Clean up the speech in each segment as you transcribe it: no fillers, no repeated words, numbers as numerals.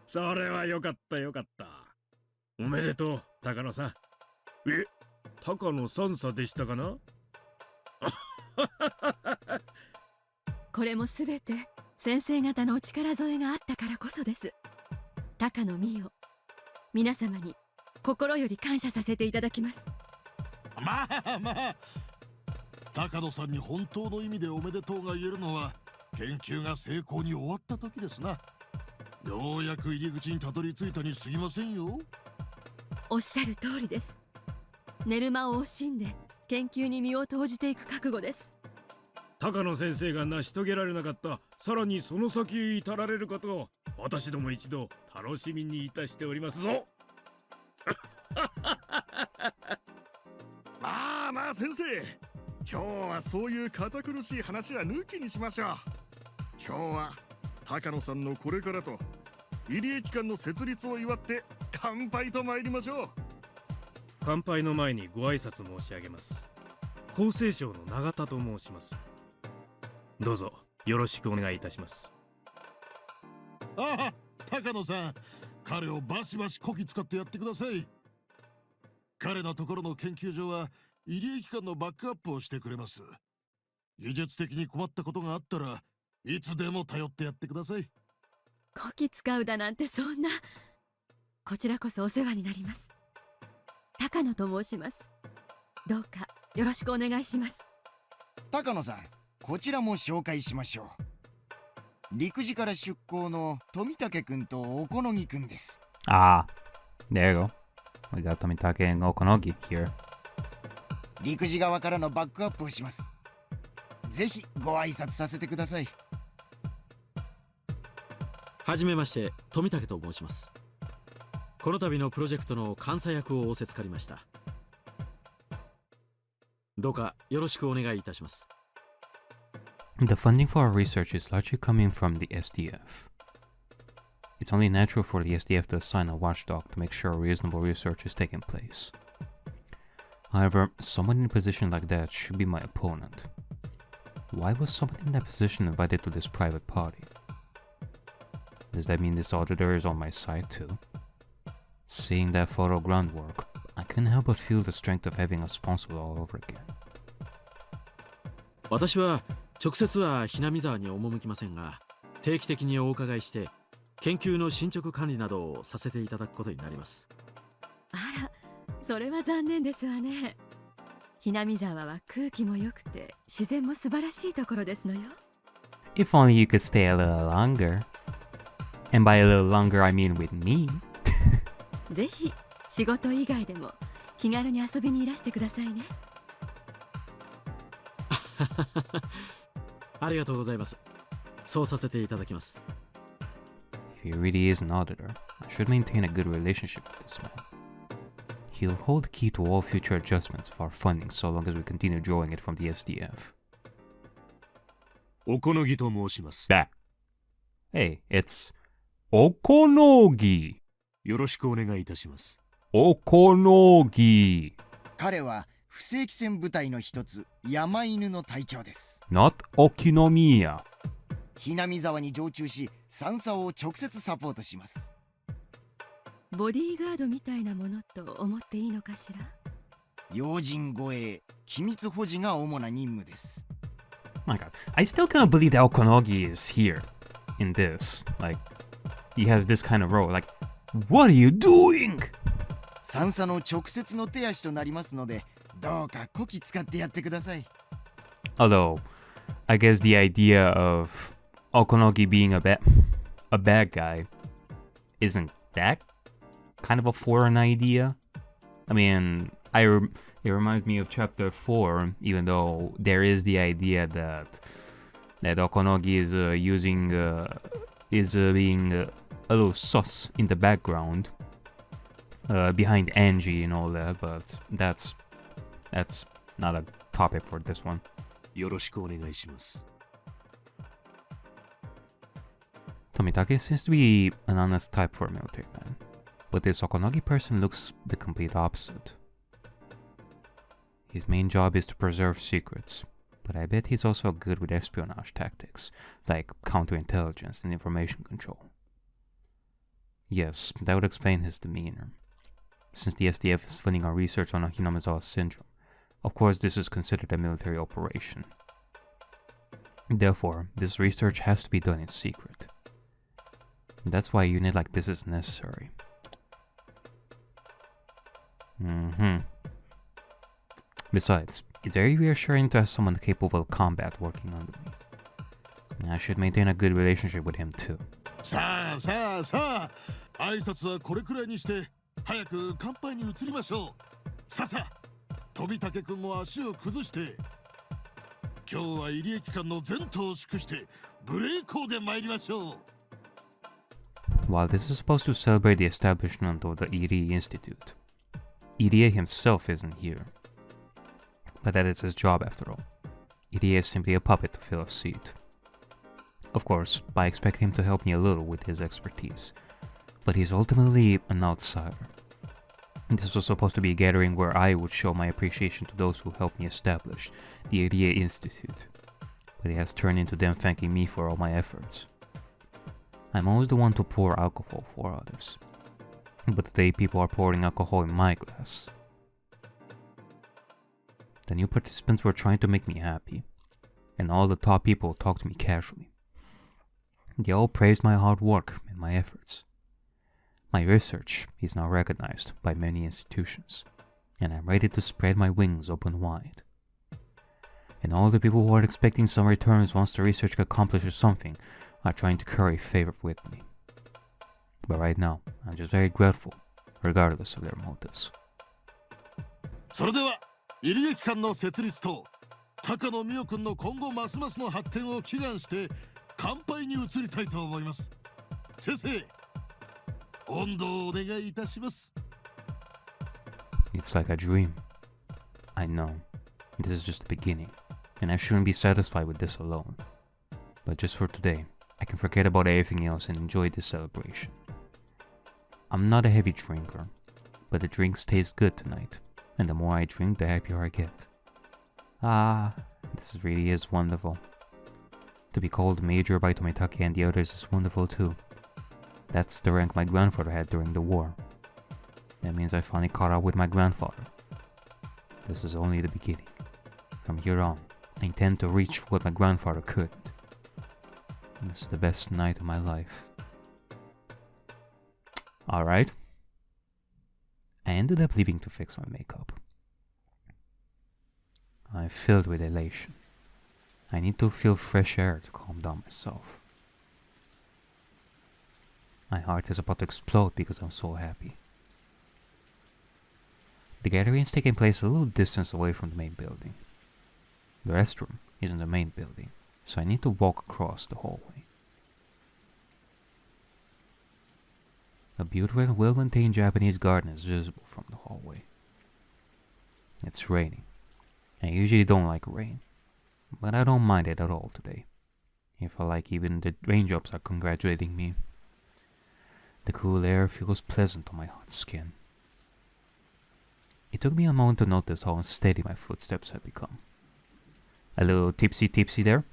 それはよかったよかった。おめでとう、高野さん。え、高野三佐でしたかな？これもすべて先生方のお力添えがあったからこそです。高野美代、皆様に心より感謝させていただきます。まあまあ、高野さんに本当の意味でおめでとうが言えるのは研究が成功に終わった時ですな。ようやく入り口にたどり着いたに過ぎませんよ。おっしゃる通りです。寝る間を惜しんで研究に身を投じていく覚悟です。高野先生が成し遂げられなかったさらにその先へ至られることを私ども一度楽しみにいたしておりますぞ。まあまあ先生、今日はそういう堅苦しい話は抜きにしましょう。今日は高野さんのこれからと入江機関の設立を祝って乾杯と参りましょう。乾杯の前にご挨拶申し上げます。厚生省の永田と申します。どうぞよろしくお願いいたします。ああ、高野さん、彼をバシバシこき使ってやってください。彼のところの研究所は入江機関のバックアップをしてくれます。技術的に困ったことがあったらいつでも頼ってやってください。こき使うだなんてそんな。こちらこそお世話になります。高野と申します。どうかよろしくお願いします。高野さん、こちらも紹介しましょう。陸自から出向の富武くんとおこのぎくんです。Ah, there you go. We got Tomitake and Okonogi here. 陸自側からのバックアップをします。ぜひご挨拶させてください。はじめまして、富武と申します。この度のプロジェクトの監査役を仰せつかりました。どうかよろしくお願いいたします。The funding for our research is largely coming from the SDF. It's only natural for the SDF to assign a watchdog to make sure reasonable research is taking place. However, someone in a position like that should be my opponent. Why was someone in that position invited to this private party? Does that mean this auditor is on my side too? Seeing that photo groundwork, I couldn't help but feel the strength of having a sponsor all over again. 私は直接はひなみ沢に赴きませんが、定期的にお伺いして研究の進捗管理などをさせていただくことになります。あら、それは残念ですわね。ひなみ沢は空気も良くて自然も素晴らしいところですのよ。If only you could stay a little longer. And by a little longer, I mean with me. ぜひ仕事以外でも気軽に遊びにいらしてくださいね。ありがとうございます。そうさせていただきます。If he really is an auditor, I should maintain a good relationship with this man. He'll hold the key to all future adjustments of our funding so long as we continue drawing it from the SDF. おこのぎと申します。That. Hey, it's Okonogi. よろしくお願いいたします。Okonogi. 彼は不正規船部隊の一つ、山犬の隊長です。 Not Okinomiya. ひなみ沢に常駐し、三佐を直接サポートします。ボディーガードみたいなものと思っていいのかしら。要人護衛、機密保持が主な任務です。My god, I still cannot believe that Okonogi is here in this. Like, he has this kind of role. Like, what are you doing? 三佐の直接の手足となりますので、どうかこき使ってやってください。Although, I guess the idea of Okonogi being a bad guy isn't that kind of a foreign idea. I mean, it reminds me of chapter 4, even though there is the idea that Okonogi is being a little sus in the background behind Angie and all that, but that's not a topic for this one. よろしくお願いします。Tomitake seems to be an honest type for a military man, but this Okonogi person looks the complete opposite. His main job is to preserve secrets, but I bet he's also good with espionage tactics, like counterintelligence and information control. Yes, that would explain his demeanor. Since the SDF is funding our research on Hinamizawa syndrome, of course this is considered a military operation. Therefore, this research has to be done in secret. That's why a unit like this is necessary. Besides, it's very reassuring to have someone capable of combat working under me. I should maintain a good relationship with him too. さあさあさあ、挨拶はこれくらいにして早く乾杯に移りましょう。さあさあ、飛武君も足を崩して、今日は入江機関の前途を祝して無礼講で参りましょう。While this is supposed to celebrate the establishment of the Iri Institute, Irie himself isn't here. But that is his job after all. Irie is simply a puppet to fill a seat. Of course, I expect him to help me a little with his expertise, but he's ultimately an outsider. This was supposed to be a gathering where I would show my appreciation to those who helped me establish the Irie Institute, but it has turned into them thanking me for all my efforts. I'm always the one to pour alcohol for others, but today people are pouring alcohol in my glass. The new participants were trying to make me happy, and all the top people talked to me casually. They all praised my hard work and my efforts. My research is now recognized by many institutions, and I'm ready to spread my wings open wide. And all the people who are expecting some returns once the research accomplishes something are trying to curry favor with me. But right now, I'm just very grateful, regardless of their motives. それでは入江機関の設立と高野美代君の今後ますますの発展を祈願して乾杯に移りたいと思います。先生、温度をお願いいたします。 It's like a dream. I know, this is just the beginning, and I shouldn't be satisfied with this alone. But just for today, I can forget about everything else and enjoy this celebration. I'm not a heavy drinker, but the drinks taste good tonight, and the more I drink, the happier I get. Ah, this really is wonderful. To be called Major by Tomitake and the others is wonderful too. That's the rank my grandfather had during the war. That means I finally caught up with my grandfather. This is only the beginning. From here on, I intend to reach what my grandfather couldn't. This is the best night of my life. Alright. I ended up leaving to fix my makeup. I'm filled with elation. I need to feel fresh air to calm down myself. My heart is about to explode because I'm so happy. The gathering is taking place a little distance away from the main building. The restroom is in the main building, so I need to walk across the hallway. A beautiful and well-maintained Japanese garden is visible from the hallway. It's raining. I usually don't like rain, but I don't mind it at all today. I feel like even the raindrops are congratulating me. The cool air feels pleasant on my hot skin. It took me a moment to notice how unsteady my footsteps had become. A little tipsy there.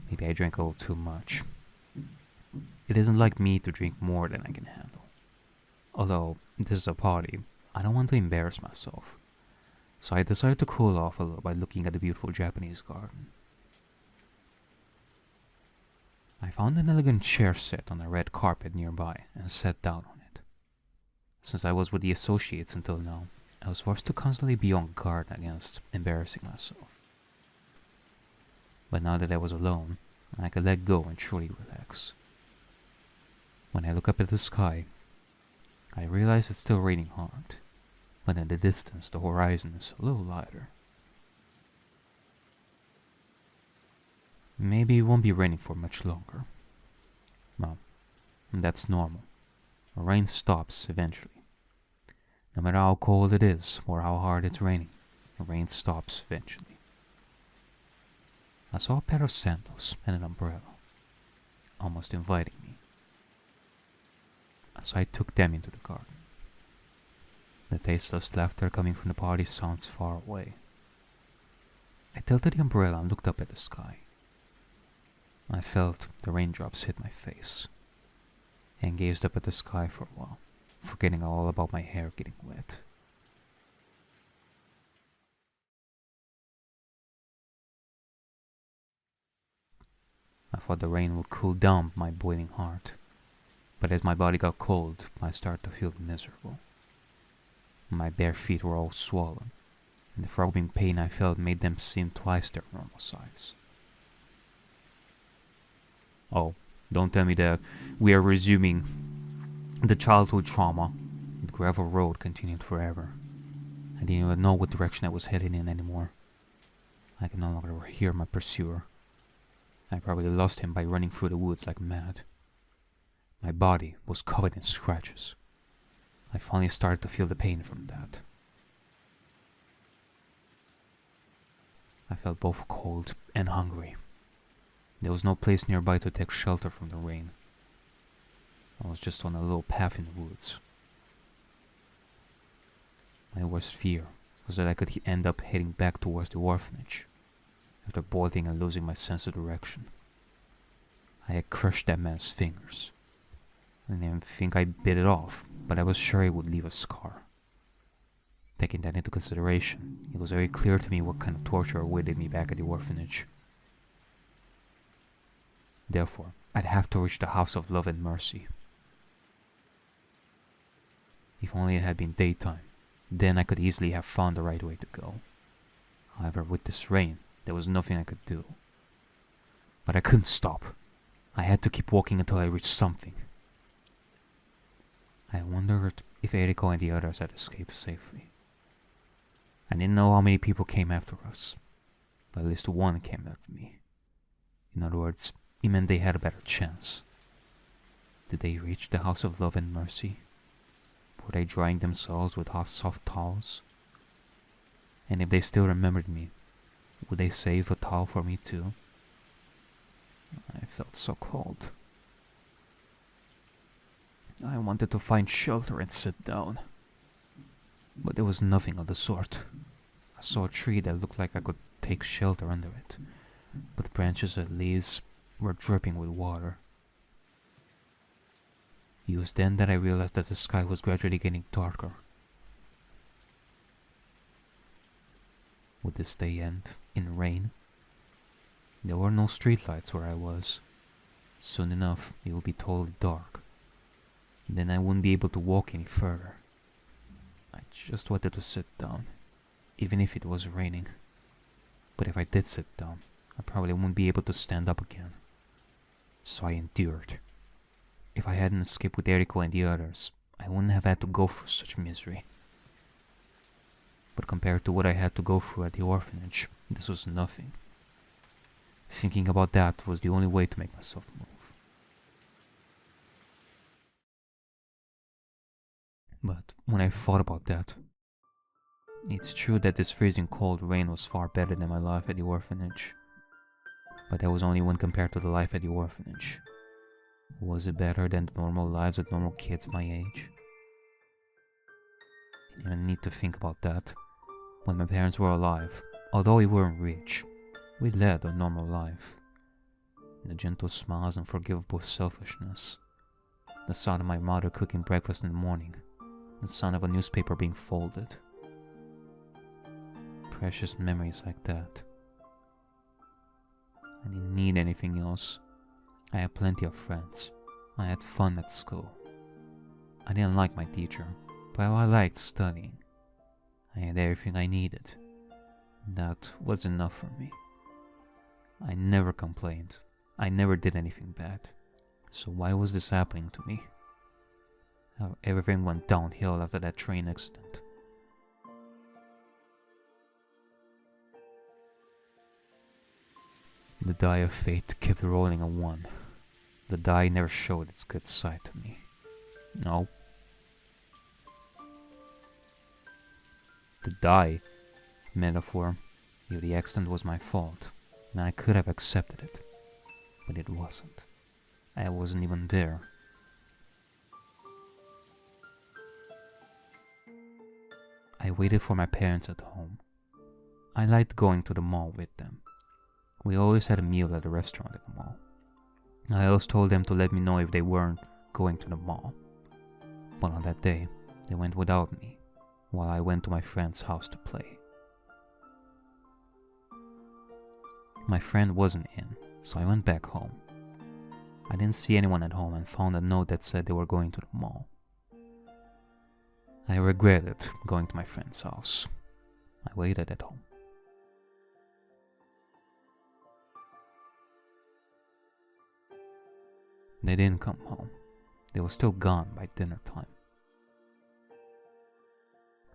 Maybe I drank a little too much. It isn't like me to drink more than I can handle. Although this is a party, I don't want to embarrass myself. So I decided to cool off a little by looking at the beautiful Japanese garden. I found an elegant chair set on a red carpet nearby and sat down on it. Since I was with the associates until now, I was forced to constantly be on guard against embarrassing myself. But now that I was alone, I could let go and truly relax. When I look up at the sky, I realize it's still raining hard, but in the distance the horizon is a little lighter. Maybe it won't be raining for much longer. Well, that's normal. Rain stops eventually. No matter how cold it is or how hard it's raining, the rain stops eventually. I saw a pair of sandals and an umbrella, almost inviting me. So I took them into the garden. The tasteless laughter coming from the party sounds far away. I tilted the umbrella and looked up at the sky. I felt the raindrops hit my face, and gazed up at the sky for a while, forgetting all about my hair getting wet. I thought the rain would cool down my boiling heart, but as my body got cold, I started to feel miserable. My bare feet were all swollen, and the throbbing pain I felt made them seem twice their normal size. Oh, don't tell me that we are resuming the childhood trauma. The gravel road continued forever. I didn't even know what direction I was heading in anymore. I could no longer hear my pursuer. I probably lost him by running through the woods like mad. My body was covered in scratches. I finally started to feel the pain from that. I felt both cold and hungry. There was no place nearby to take shelter from the rain. I was just on a little path in the woods. My worst fear was that I could end up heading back towards the orphanage, after boiling and losing my sense of direction. I had crushed that man's fingers. I didn't think I bit it off, but I was sure it would leave a scar. Taking that into consideration, it was very clear to me what kind of torture awaited me back at the orphanage. Therefore, I'd have to reach the House of Love and Mercy. If only it had been daytime, then I could easily have found the right way to go. However, with this rain, there was nothing I could do. But I couldn't stop. I had to keep walking until I reached something. I wondered if Ariakey and the others had escaped safely. I didn't know how many people came after us, but at least one came after me. In other words, it meant they had a better chance. Did they reach the House of Love and Mercy? Were they drying themselves with hot soft towels? And if they still remembered me, would they save a towel for me too? I felt so cold. I wanted to find shelter and sit down, but there was nothing of the sort. I saw a tree that looked like I could take shelter under it, but the branches and leaves were dripping with water. It was then that I realized that the sky was gradually getting darker. Would this day end in rain? There were no streetlights where I was. Soon enough, it would be totally dark. Then I wouldn't be able to walk any further. I just wanted to sit down, even if it was raining. But if I did sit down, I probably wouldn't be able to stand up again. So I endured. If I hadn't escaped with Ariakey and the others, I wouldn't have had to go through such misery. But compared to what I had to go through at the orphanage, this was nothing. Thinking about that was the only way to make myself move. But when I thought about that, it's true that this freezing cold rain was far better than my life at the orphanage. But that was only when compared to the life at the orphanage. Was it better than the normal lives of normal kids my age? Didn't even need to think about that. When my parents were alive, although we weren't rich, we led a normal life. The gentle smiles and forgivable selfishness. The sound of my mother cooking breakfast in the morning. The sound of a newspaper being folded. Precious memories like that. I didn't need anything else. I had plenty of friends. I had fun at school. I didn't like my teacher, but I liked studying. I had everything I needed. That was enough for me. I never complained. I never did anything bad. So why was this happening to me? How everything went downhill after that train accident. The die of fate kept rolling a 1. The die never showed its good side to me. No. The die metaphor, if the accident was my fault, then I could have accepted it. But it wasn't. I wasn't even there. I waited for my parents at home. I liked going to the mall with them. We always had a meal at a restaurant at the mall. I always told them to let me know if they weren't going to the mall. But on that day, they went without me, while I went to my friend's house to play. My friend wasn't in, so I went back home. I didn't see anyone at home and found a note that said they were going to the mall. I regretted going to my friend's house. I waited at home. They didn't come home. They were still gone by dinner time.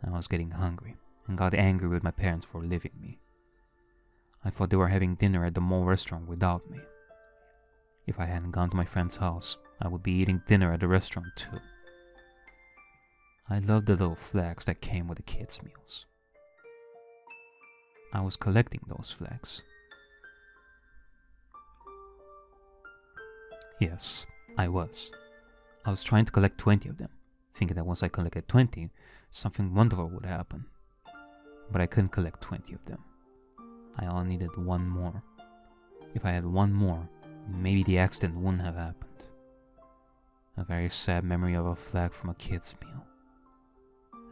I was getting hungry and got angry with my parents for leaving me. I thought they were having dinner at the mall restaurant without me. If I hadn't gone to my friend's house, I would be eating dinner at the restaurant too. I loved the little flags that came with the kids' meals. I was collecting those flags. Yes, I was. I was trying to collect 20 of them, thinking that once I collected 20, something wonderful would happen. But I couldn't collect 20 of them. I only needed one more. If I had one more, maybe the accident wouldn't have happened. A very sad memory of a flag from a kid's meal.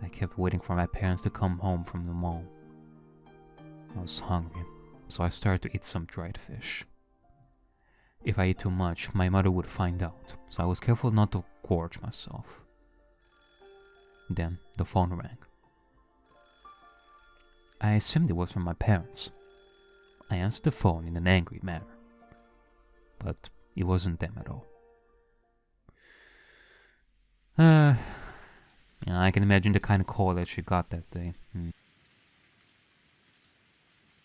I kept waiting for my parents to come home from the mall. I was hungry, so I started to eat some dried fish. If I ate too much, my mother would find out, so I was careful not to gorge myself. Then the phone rang. I assumed it was from my parents. I answered the phone in an angry manner, but it wasn't them at all. I can imagine the kind of call that she got that day.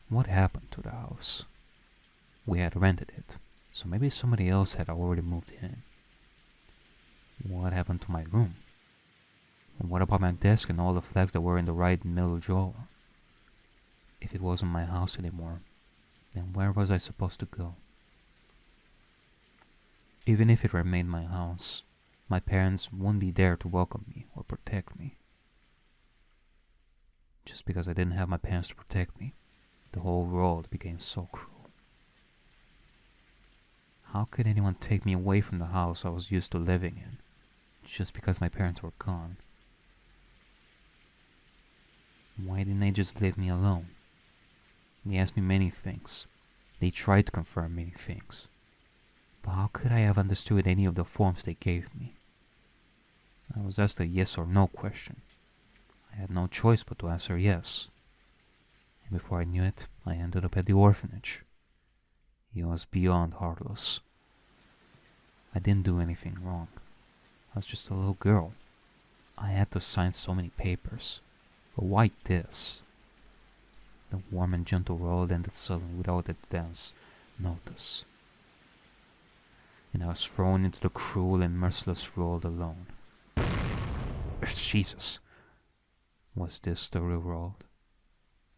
What happened to the house? We had rented it, so maybe somebody else had already moved in. What happened to my room? And what about my desk and all the flags that were in the right middle drawer? If it wasn't my house anymore, then where was I supposed to go? Even if it remained my house, my parents wouldn't be there to welcome me or protect me. Just because I didn't have my parents to protect me, the whole world became so cruel. How could anyone take me away from the house I was used to living in, just because my parents were gone? Why didn't they just leave me alone? They asked me many things. They tried to confirm many things. But how could I have understood any of the forms they gave me? I was asked a yes or no question. I had no choice but to answer yes. And before I knew it, I ended up at the orphanage. It was beyond heartless. I didn't do anything wrong. I was just a little girl. I had to sign so many papers. But why this? The warm and gentle world ended suddenly without advance notice. And I was thrown into the cruel and merciless world alone. Jesus. Was this the real world?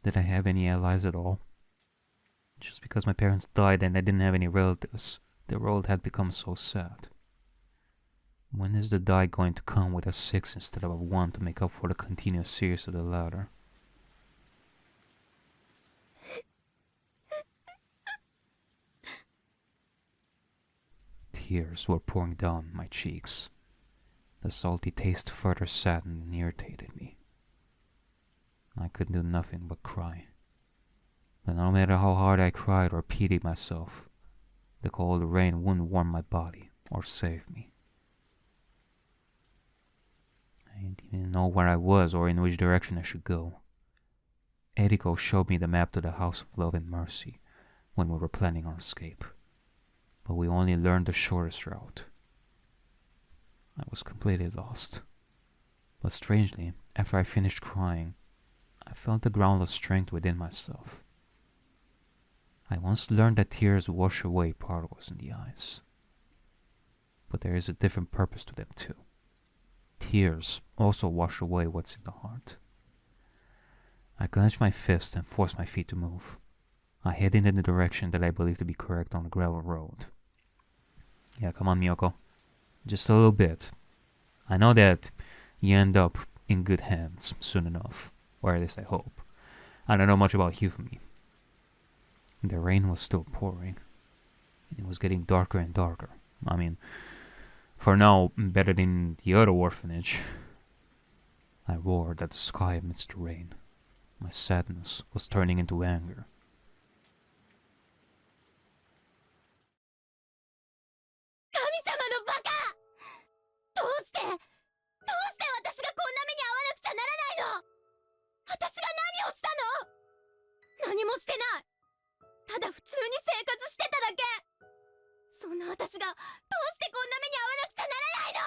Did I have any allies at all? Just because my parents died and I didn't have any relatives, the world had become so sad. When is the die going to come with a 6 instead of a 1 to make up for the continuous series of the latter? Tears were pouring down my cheeks. The salty taste further saddened and irritated me. I could do nothing but cry. But no matter how hard I cried or pitied myself, the cold rain wouldn't warm my body or save me. I didn't know where I was or in which direction I should go. Eriko showed me the map to the House of Love and Mercy when we were planning our escape, but we only learned the shortest route. I was completely lost. But strangely, after I finished crying, I felt the groundless strength within myself. I once learned that tears wash away particles in the eyes. But there is a different purpose to them too. Tears also wash away what's in the heart. I clenched my fist and forced my feet to move. I headed in the direction that I believed to be correct on the gravel road. Yeah, come on, Miyoko. Just a little bit. I know that you end up in good hands soon enough, or at least I hope. I don't know much about Hifumi. The rain was still pouring. It was getting darker and darker. I mean, for now, better than the other orphanage. I roared at the sky amidst the rain. My sadness was turning into anger. 神様のバカ！どうして私がこんな目に遭わなくちゃならないの？私が何をしたの？何もしてない。ただ普通に生活してただけ。そんな私がどうしてこんな目に遭わなくちゃならないの？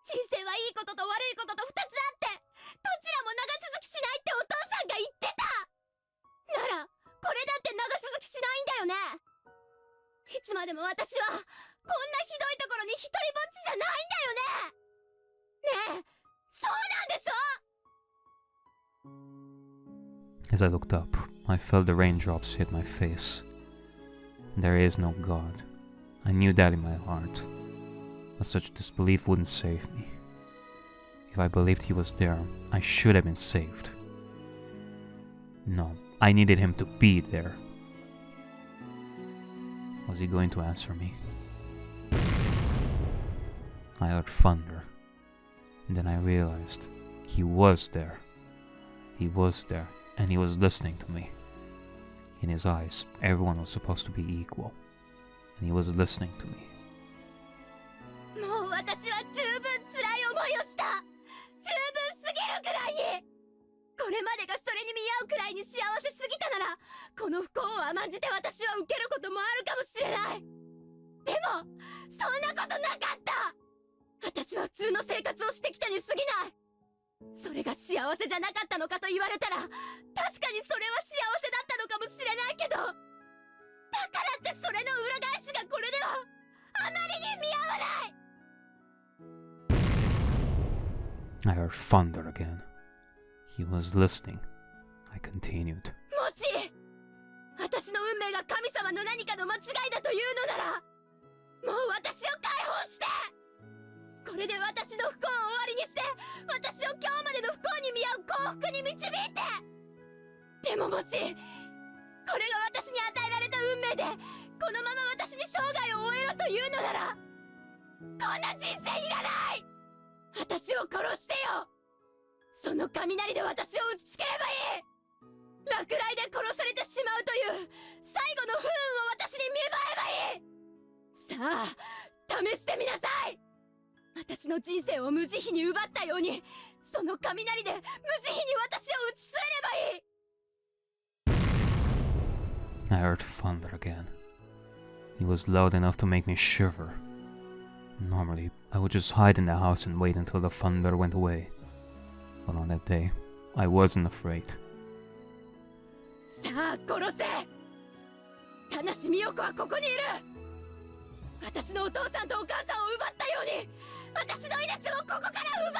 人生はいいことと悪いことと2つあって、どちらも長続きしないってお父さんが言ってた。ならこれだって長続きしないんだよね。いつまでも私はこんなひどいところに一人ぼっちじゃないんだよね。ねえ、そうなんでしょ？ As I looked up, I felt the raindrops hit my face. There is no God. I knew that in my heart. But such disbelief wouldn't save me. If I believed he was there, I should have been saved. No, I needed him to be there. Was he going to answer me? I heard thunder. And then I realized he was there. He was there, and he was listening to me. In his eyes, everyone was supposed to be equal. And he was listening to me. もう私は十分辛い思いをした。十分すぎるくらいに。これまでがそれに見合うくらいに幸せすぎたなら、この不幸を甘んじて私は受けることもあるかもしれない。でもそんなことなかった。私は普通の生活をしてきたに過ぎない。それが幸せじゃなかったのかと言われたら、確かにそれは幸せだったのかもしれないけど、だからってそれの裏返しがこれではあまりに見合わない。 I heard thunder again. He was listening. I continued. もし私の運命が神様の何かの間違いだというのなら、もう私を解放して、これで私の不幸を終わりにして、私を今日までの不幸に見合う幸福に導いて。でももしこれが私に与えられた運命で、このまま私に生涯を終えろというのなら、こんな人生いらない。私を殺してよ。その雷で私を打ちつければいい。落雷で殺されてしまうという最後の不運を私に見舞えばいい。さあ試してみなさい。私の人生を無慈悲に奪ったように、その雷で無慈悲に私を打ち据えればいい。 I heard thunder again. It was loud enough to make me shiver. Normally, I would just hide in the house and wait until the thunder went away. But on that day, I wasn't afraid. さあ殺せ。田無美代子はここにいる。私のお父さんとお母さんを奪ったように、私の命もここから奪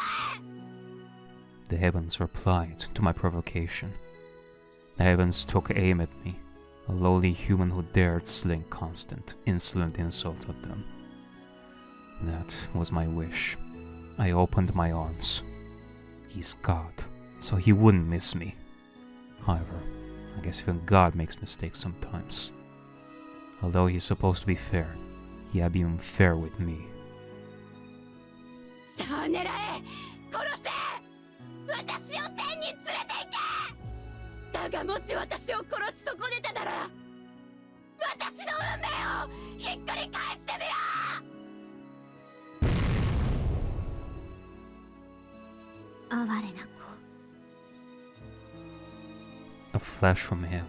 え。 The heavens replied to my provocation. The heavens took aim at me, a lowly human who dared sling constant, insolent insults at them. That was my wish. I opened my arms. He's God, so he wouldn't miss me. However, I guess even God makes mistakes sometimes. Although he's supposed to be fair, he had been unfair with me. さあ狙え、殺せ。私を天に連れて行け。だがもし私を殺し損ねたなら、私の運命をひっくり返してみろ。哀れな子。 A flash from heaven.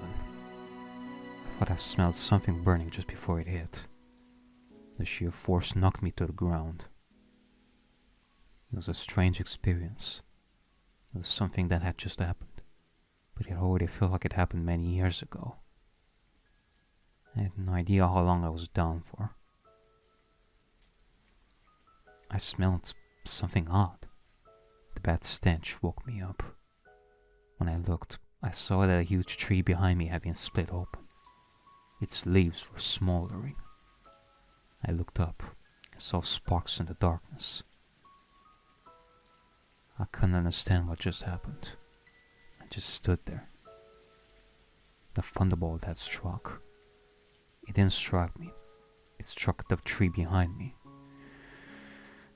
I thought I smelled something burning just before it hit. The sheer force knocked me to the ground. It was a strange experience. It was something that had just happened, but it already felt like it happened many years ago. I had no idea how long I was down for. I smelled something odd. The bad stench woke me up. When I looked, I saw that a huge tree behind me had been split open. Its leaves were smoldering. I looked up and saw sparks in the darkness. I couldn't understand what just happened. I just stood there, The thunderbolt had struck. It didn't strike me. It struck the tree behind me.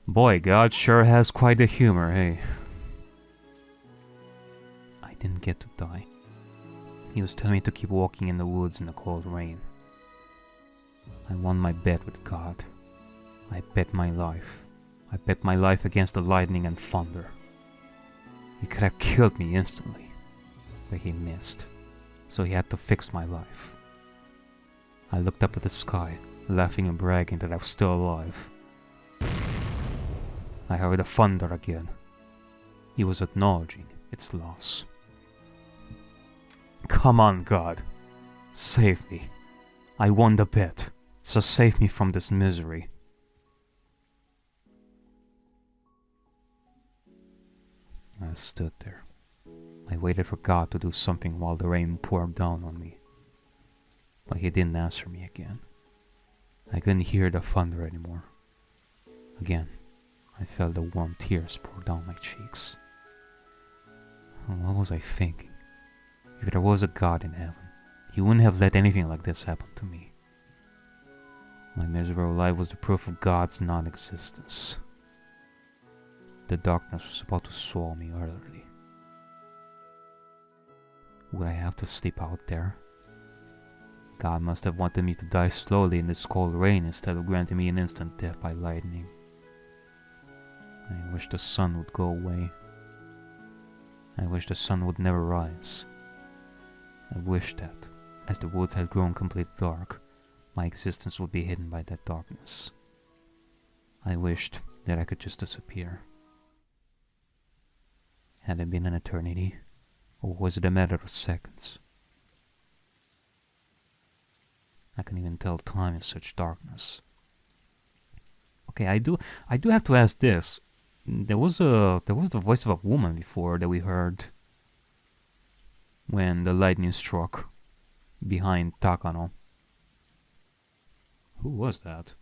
Boy, God sure has quite a humor, hey? I didn't get to die. He was telling me to keep walking in the woods in the cold rain. I won my bet with God. I bet my life. I bet my life against the lightning and thunder. He could have killed me instantly, but he missed. So he had to fix my life. I looked up at the sky, laughing and bragging that I was still alive. I heard the thunder again. He was acknowledging its loss. Come on, God. Save me. I won the bet, so save me from this misery. I stood there. I waited for God to do something while the rain poured down on me. But he didn't answer me again. I couldn't hear the thunder anymore. Again, I felt the warm tears pour down my cheeks. What was I thinking? If there was a God in heaven, he wouldn't have let anything like this happen to me. My miserable life was the proof of God's non-existence. The darkness was about to swallow me utterly. Would I have to sleep out there? God must have wanted me to die slowly in this cold rain instead of granting me an instant death by lightning. I wish the sun would go away. I wish the sun would never rise. I wish that, as the woods had grown completely dark, my existence would be hidden by that darkness. I wished that I could just disappear. Had it been an eternity, or was it a matter of seconds? I can't even tell time in such darkness. Okay, I do have to ask this. There was the voice of a woman before that we heard when the lightning struck behind Takano. Who was that?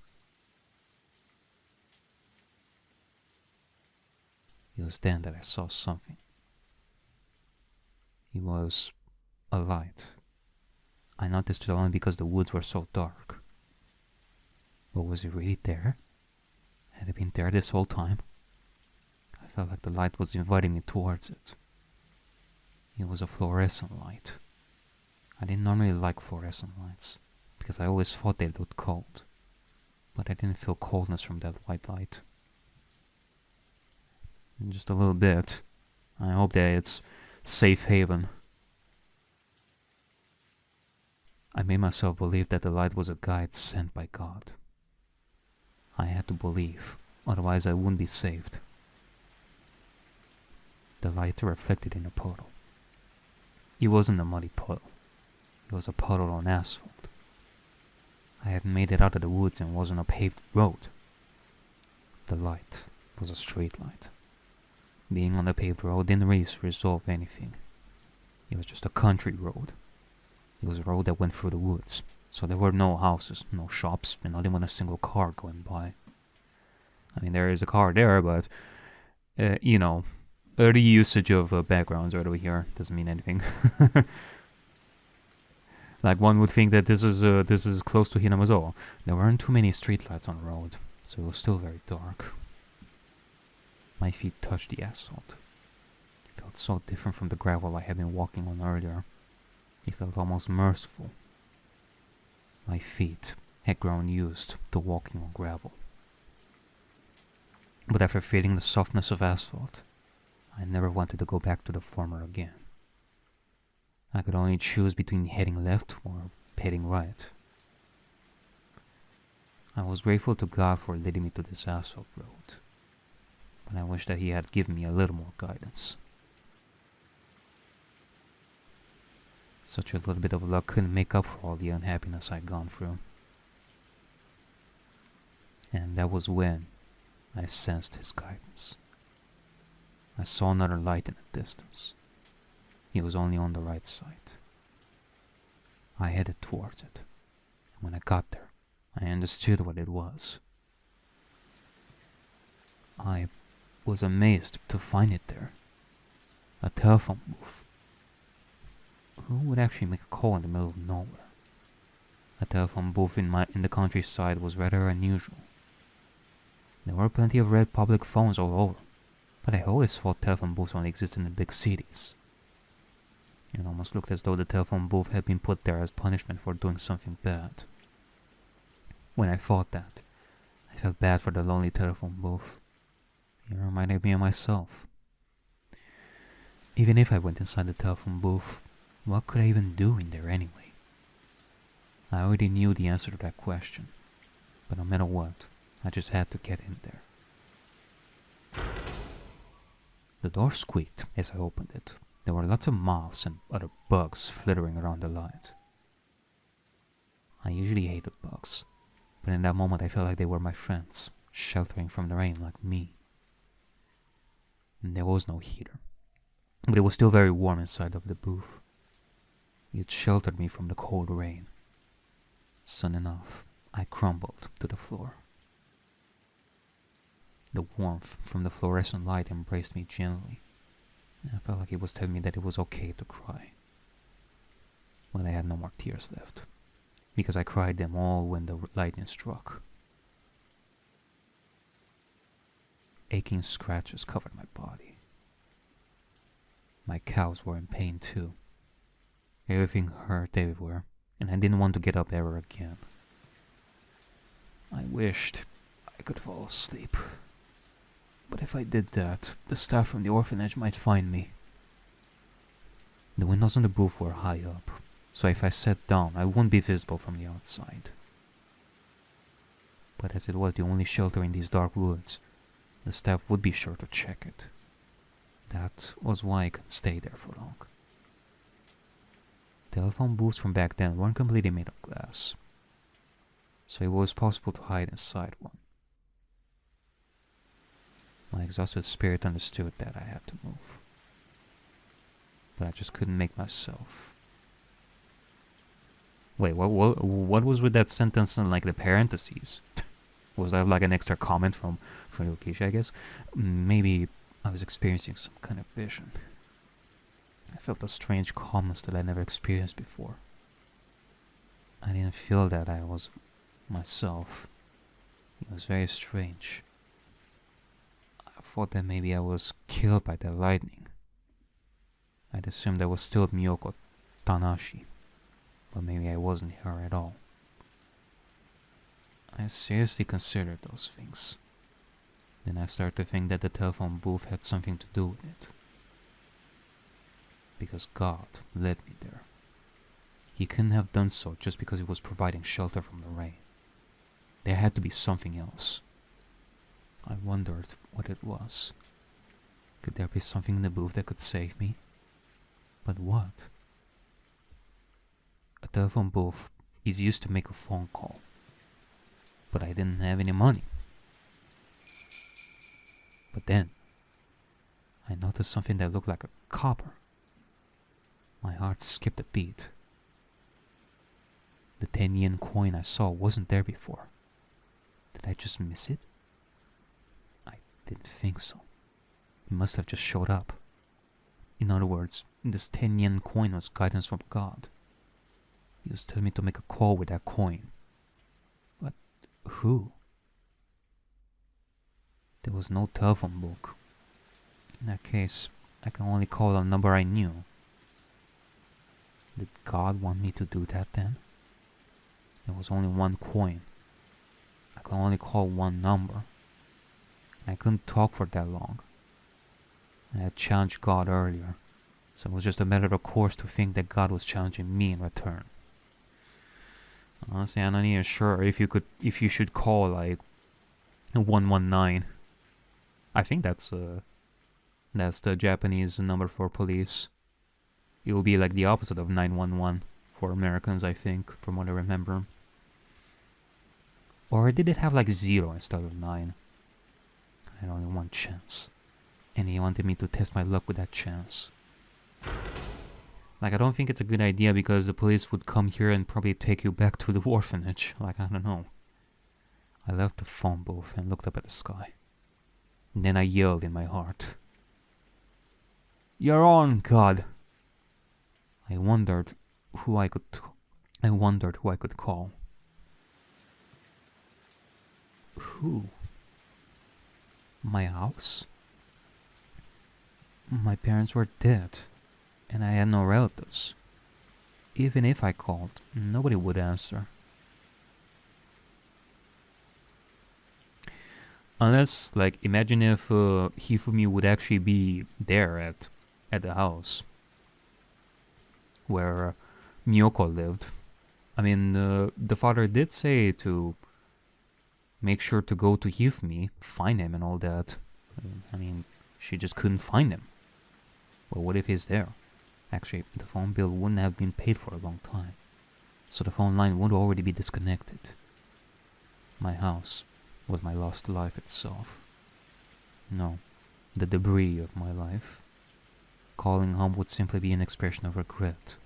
It was then that I saw something. It was a light. I noticed it only because the woods were so dark. But was it really there? Had it been there this whole time? I felt like the light was inviting me towards it. It was a fluorescent light. I didn't normally like fluorescent lights, because I always thought they looked cold. But I didn't feel coldness from that white light. Just a little bit. I hope that it's safe haven. I made myself believe that the light was a guide sent by God. I had to believe, otherwise I wouldn't be saved. The light reflected in a puddle. It wasn't a muddy puddle. It was a puddle on asphalt. I had made it out of the woods and was on a paved road. The light was a street light. Being on the paved road didn't really resolve anything. It was just a country road. It was a road that went through the woods, so there were no houses, no shops, and not even a single car going by. I mean, there is a car there, but, early usage of backgrounds right over here doesn't mean anything. Like one would think that this is close to Hinamizawa. There weren't too many streetlights on the road, so it was still very dark. My feet touched the asphalt. It felt so different from the gravel I had been walking on earlier. It felt almost merciful. My feet had grown used to walking on gravel. But after feeling the softness of asphalt, I never wanted to go back to the former again. I could only choose between heading left or heading right. I was grateful to God for leading me to this asphalt road, but I wish that he had given me a little more guidance. Such a little bit of luck couldn't make up for all the unhappiness I'd gone through. And that was when I sensed his guidance. I saw another light in the distance. It was only on the right side. I headed towards it, and when I got there, I understood what it was. I was amazed to find it there. A telephone booth. who would actually make a call in the middle of nowhere? A telephone booth in the countryside was rather unusual. There were plenty of red public phones all over, but I always thought telephone booths only existed in big cities. It almost looked as though the telephone booth had been put there as punishment for doing something bad. When I thought that, I felt bad for the lonely telephone booth. It reminded me of myself. Even if I went inside the telephone booth, what could I even do in there anyway? I already knew the answer to that question, but no matter what, I just had to get in there. The door squeaked as I opened it. There were lots of moths and other bugs flittering around the light. I usually hated bugs, but in that moment I felt like they were my friends, sheltering from the rain like me. And there was no heater, but it was still very warm inside of the booth. It sheltered me from the cold rain. Soon enough, I crumbled to the floor. The warmth from the fluorescent light embraced me gently, and I felt like it was telling me that it was okay to cry. But I had no more tears left, because I cried them all when the lightning struck. Aching scratches covered my body. My calves were in pain too. Everything hurt everywhere, and I didn't want to get up ever again. I wished I could fall asleep. But if I did that, the staff from the orphanage might find me. The windows on the booth were high up, so if I sat down, I wouldn't be visible from the outside. But as it was the only shelter in these dark woods, the staff would be sure to check it. That was why I couldn't stay there for long. Telephone booths from back then weren't completely made of glass, so it was possible to hide inside one. My exhausted spirit understood that I had to move, but I just couldn't make myself. Wait, what was with that sentence in like the parentheses? Was that like an extra comment from Yokishi, I guess? Maybe I was experiencing some kind of vision. I felt a strange calmness that I never experienced before. I didn't feel that I was myself. It was very strange. I thought that maybe I was killed by the lightning. I'd assumed I was still Miyoko Tanashi, but maybe I wasn't her at all. I seriously considered those things. Then I started to think that the telephone booth had something to do with it. Because God led me there. He couldn't have done so just because he was providing shelter from the rain. There had to be something else. I wondered what it was. Could there be something in the booth that could save me? But what? A telephone booth is used to make a phone call. But I didn't have any money. But then, I noticed something that looked like a copper. My heart skipped a beat. The 10-yen coin I saw wasn't there before. Did I just miss it? I didn't think so. It must have just showed up. In other words, this 10-yen coin was guidance from God. He was telling me to make a call with that coin. But who? There was no telephone book. In that case, I can only call a number I knew. Did God want me to do that then? There was only one coin. I could only call one number. I couldn't talk for that long. I had challenged God earlier, so it was just a matter of course to think that God was challenging me in return. Honestly, I'm not even sure if you should call like 119. I think that's the Japanese number for police. It will be like the opposite of 911 for Americans, I think, from what I remember. Or did it have like 0 instead of 9? I had only one chance, and he wanted me to test my luck with that chance. Like, I don't think it's a good idea because the police would come here and probably take you back to the orphanage. Like, I don't know. I left the phone booth and looked up at the sky. And then I yelled in my heart. "You're on, God!" I wondered who I could call. Who? My house? My parents were dead, and I had no relatives. Even if I called, nobody would answer. Unless, like, imagine if Hifumi would actually be there at the house where Miyoko lived. I mean, the father did say to make sure to go to Hifumi, find him and all that. I mean, she just couldn't find him. Well, what if he's there? Actually, the phone bill wouldn't have been paid for a long time, so the phone line would already be disconnected. My house was my lost life itself. No, the debris of my life. Calling home would simply be an expression of regret,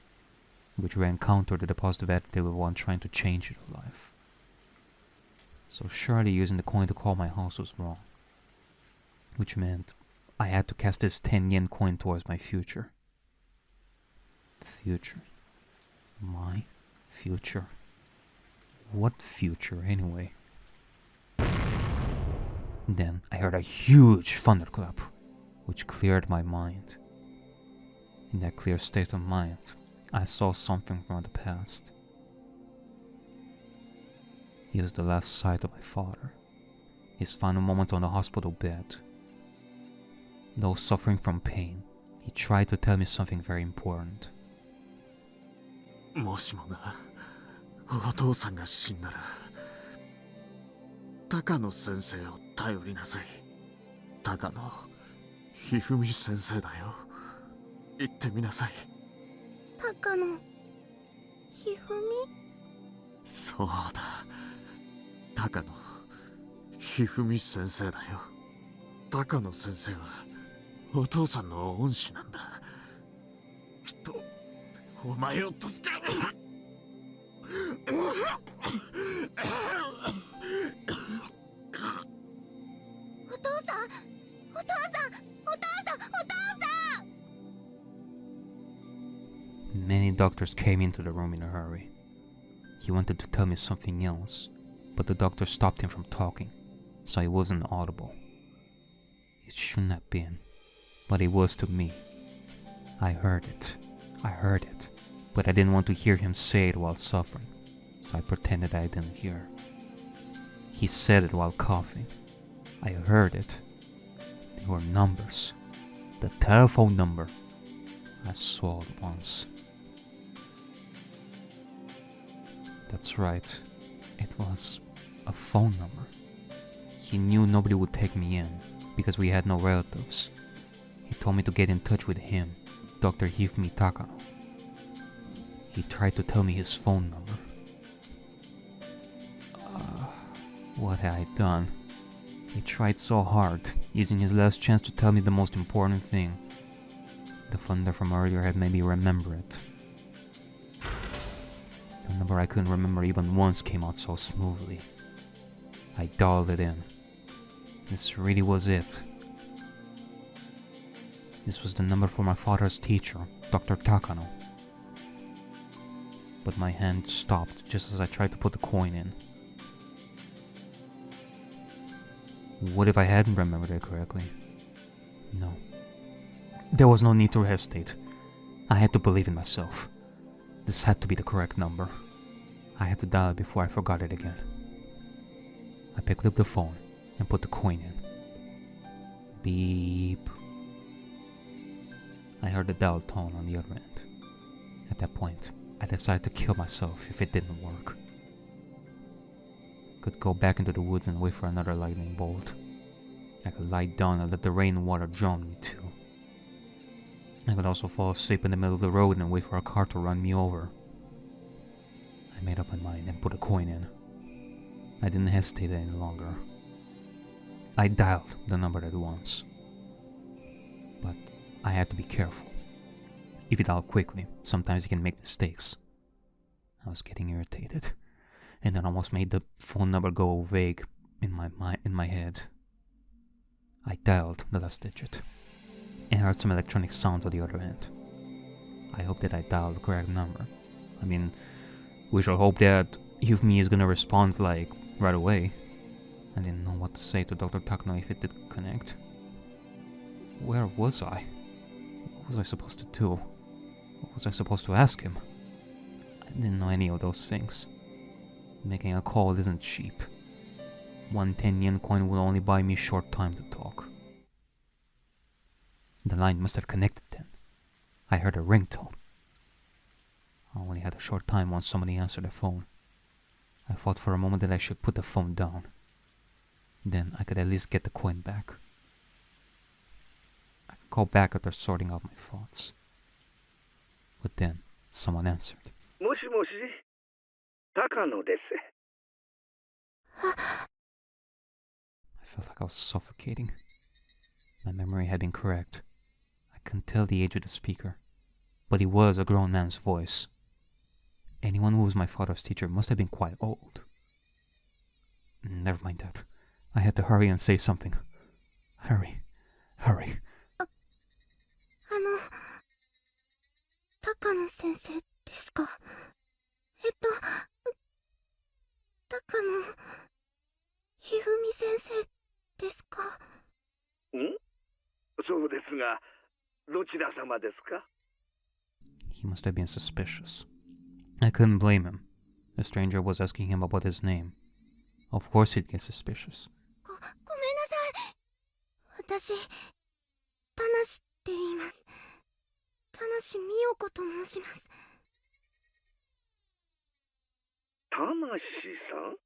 which ran counter to the positive attitude of one trying to change your life. So surely using the coin to call my house was wrong, which meant I had to cast this 10 yen coin towards my future. Future? My future? What future, anyway? Then I heard a huge thunderclap, which cleared my mind. In that clear state of mind, I saw something from the past. It was the last sight of my father, his final moments on the hospital bed. Though suffering from pain, he tried to tell me something very important. もしもな、お父さんが死んだら、高野先生を頼りなさい。高野ひふみ先生だよ。言ってみなさい。高野ひふみ？そうだ。高野ひふみ先生だよ。高野先生はお父さんの恩師なんだ。きっとお前を助ける。お父さん、お父さん、お父さん、お父さん。 Many doctors came into the room in a hurry. He wanted to tell me something else, but the doctor stopped him from talking, so he wasn't audible. It shouldn't have been, but it was to me. I heard it, but I didn't want to hear him say it while suffering, so I pretended I didn't hear. He said it while coughing. I heard it. They were numbers. The telephone number. I swallowed once. That's right. It was a phone number. He knew nobody would take me in because we had no relatives. He told me to get in touch with him, Dr. Hifumi Takano. He tried to tell me his phone number. What had I done? He tried so hard, using his last chance to tell me the most important thing. The thunder from earlier had made me remember it. The number I couldn't remember even once came out so smoothly. I dialed it in. This really was it. This was the number for my father's teacher, Dr. Takano. But my hand stopped just as I tried to put the coin in. What if I hadn't remembered it correctly? No. There was no need to hesitate. I had to believe in myself. This had to be the correct number. I had to dial it before I forgot it again. I picked up the phone and put the coin in. Beep. I heard the dial tone on the other end. At that point, I decided to kill myself if it didn't work. Could go back into the woods and wait for another lightning bolt. I could lie down and let the rain and water drown me too. I could also fall asleep in the middle of the road and wait for a car to run me over. I made up my mind and put a coin in. I didn't hesitate any longer. I dialed the number at once. But I had to be careful. If you dial quickly, sometimes you can make mistakes. I was getting irritated, and then almost made the phone number go vague in my head. I dialed the last digit and heard some electronic sounds at the other end. I hope that I dialed the correct number. I mean, we should hope that Yufumi is gonna respond like right away. I didn't know what to say to Dr. Takano if it didn't connect. Where was I? What was I supposed to do? What was I supposed to ask him? I didn't know any of those things. Making a call isn't cheap. 1 10-yen coin will only buy me short time to talk. The line must have connected then. I heard a ringtone. I only had a short time once somebody answered the phone. I thought for a moment that I should put the phone down. Then I could at least get the coin back. I could call back after sorting out my thoughts. But then, someone answered. もしもし、高野です。 I felt like I was suffocating. My memory had been correct. I couldn't tell the age of the speaker, but it was a grown man's voice. Anyone who was my father's teacher must have been quite old. Never mind that. I had to hurry and say something. Hurry. 高野先生ですか？高野ひふみ先生ですか？ん？そうですが、どちら様ですか？ He must have been suspicious. I couldn't blame him. The stranger was asking him about his name. Of course he'd get suspicious. ごめんなさい。私、田無って言います。田無美代子と申します。田無さん？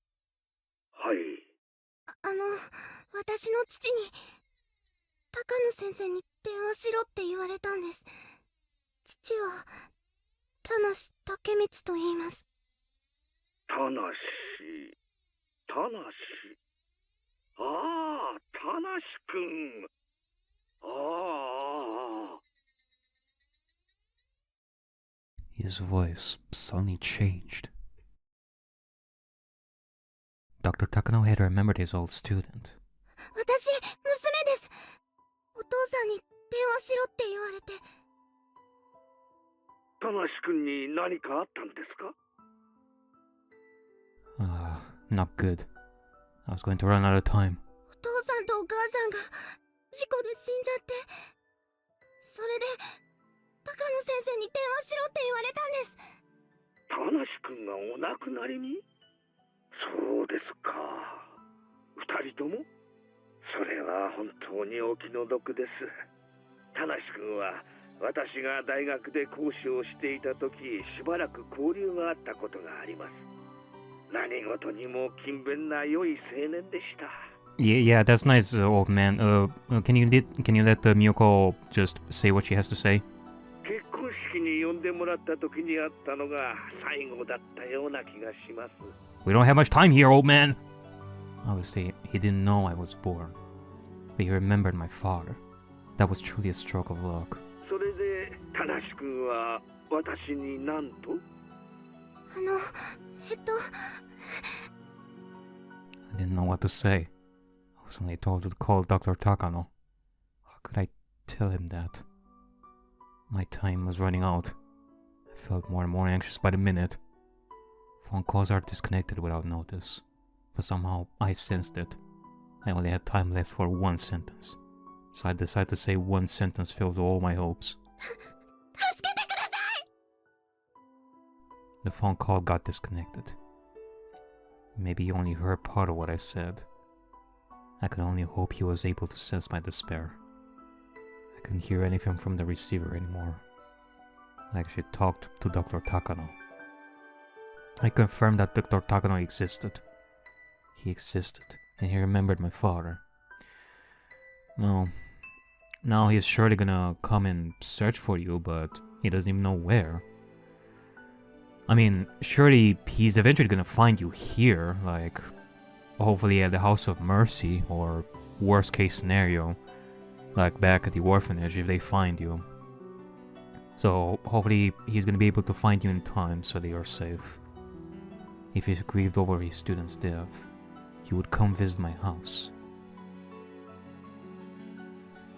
はい。私の父に、高野先生に電話しろって言われたんです。父は、田無武光と言います。田無。ああ、田無くん。ああ。 His voice suddenly changed. Dr. Takano had remembered his old student. 私、娘です。お父さんに電話しろって言われて。田無くんに何かあったんですか？ Not good. I was going to run out of time. お父さんとお母さんが事故で死んじゃって、それで高野先生に電話しろって言われたんです。田無くんがお亡くなりに？そうですか。二人とも？それは本当にお気の毒です。田無くんは私が大学で講師をしていた時、しばらく交流があったことがあります。何事にも勤勉な良い青年でした。Yeah, that's nice, old man. Can you let Miyoko just say what she has to say? 結婚式に呼んでもらった時にあったのが最後だったような気がします。We don't have much time here, old man. Obviously, he didn't know I was born, but he remembered my father. That was truly a stroke of luck. それで、田無くんは私に何と？I didn't know what to say. I was only told to call Dr. Takano. How could I tell him that? My time was running out. I felt more and more anxious by the minute. Phone calls are disconnected without notice, but somehow I sensed it. I only had time left for one sentence, so I decided to say one sentence filled with all my hopes. The phone call got disconnected. Maybe he only heard part of what I said. I could only hope he was able to sense my despair. I couldn't hear anything from the receiver anymore. I actually talked to Dr. Takano. I confirmed that Dr. Takano existed. He existed, and he remembered my father. Well, now he's surely gonna come and search for you, but he doesn't even know where. I mean, surely he's eventually gonna find you here, like, hopefully at the House of Mercy, or worst case scenario, like back at the orphanage if they find you. So hopefully he's gonna be able to find you in time so that you're safe. If he's grieved over his student's death, he would come visit my house.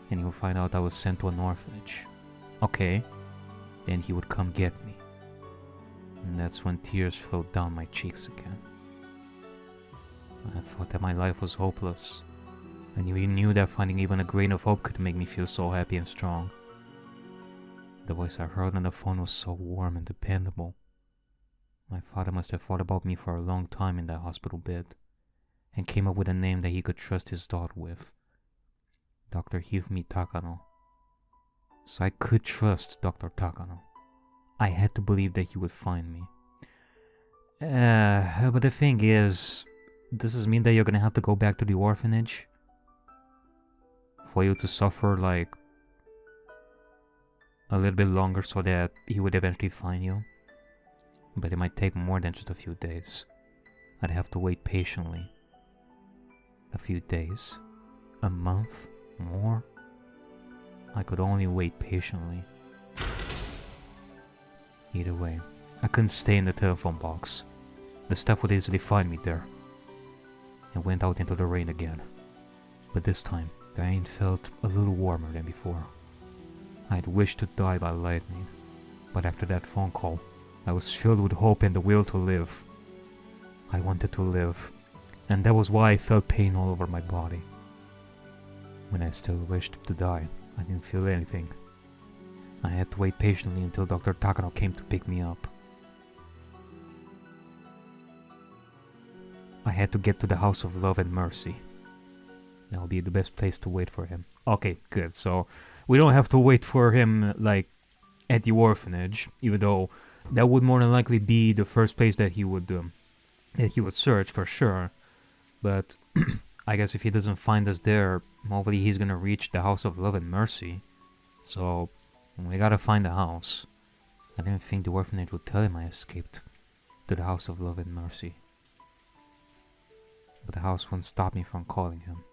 And he would find out I was sent to an orphanage. Okay, then he would come get me. And that's when tears flowed down my cheeks again. I thought that my life was hopeless. And you knew that finding even a grain of hope could make me feel so happy and strong. The voice I heard on the phone was so warm and dependable. My father must have thought about me for a long time in that hospital bed, and came up with a name that he could trust his daughter with. Dr. Hifumi Takano. So I could trust Dr. Takano. I had to believe that he would find me. But the thing is, does this mean that you're gonna have to go back to the orphanage? For you to suffer like a little bit longer so that he would eventually find you? But it might take more than just a few days. I'd have to wait patiently. A few days? A month? More? I could only wait patiently. Either way, I couldn't stay in the telephone box. The staff would easily find me there. I went out into the rain again. But this time, the rain felt a little warmer than before. I had wished to die by lightning, but after that phone call, I was filled with hope and the will to live. I wanted to live, and that was why I felt pain all over my body. When I still wished to die, I didn't feel anything. I had to wait patiently until Dr. Takano came to pick me up. I had to get to the House of Love and Mercy. That would be the best place to wait for him. Okay, good, so we don't have to wait for him, like, at the orphanage, even though that would more than likely be the first place that he would search for sure. But I guess if he doesn't find us there, hopefully he's gonna reach the House of Love and Mercy. So we gotta find the house. I didn't think the orphanage would tell him I escaped to the House of Love and Mercy. But the house wouldn't stop me from calling him.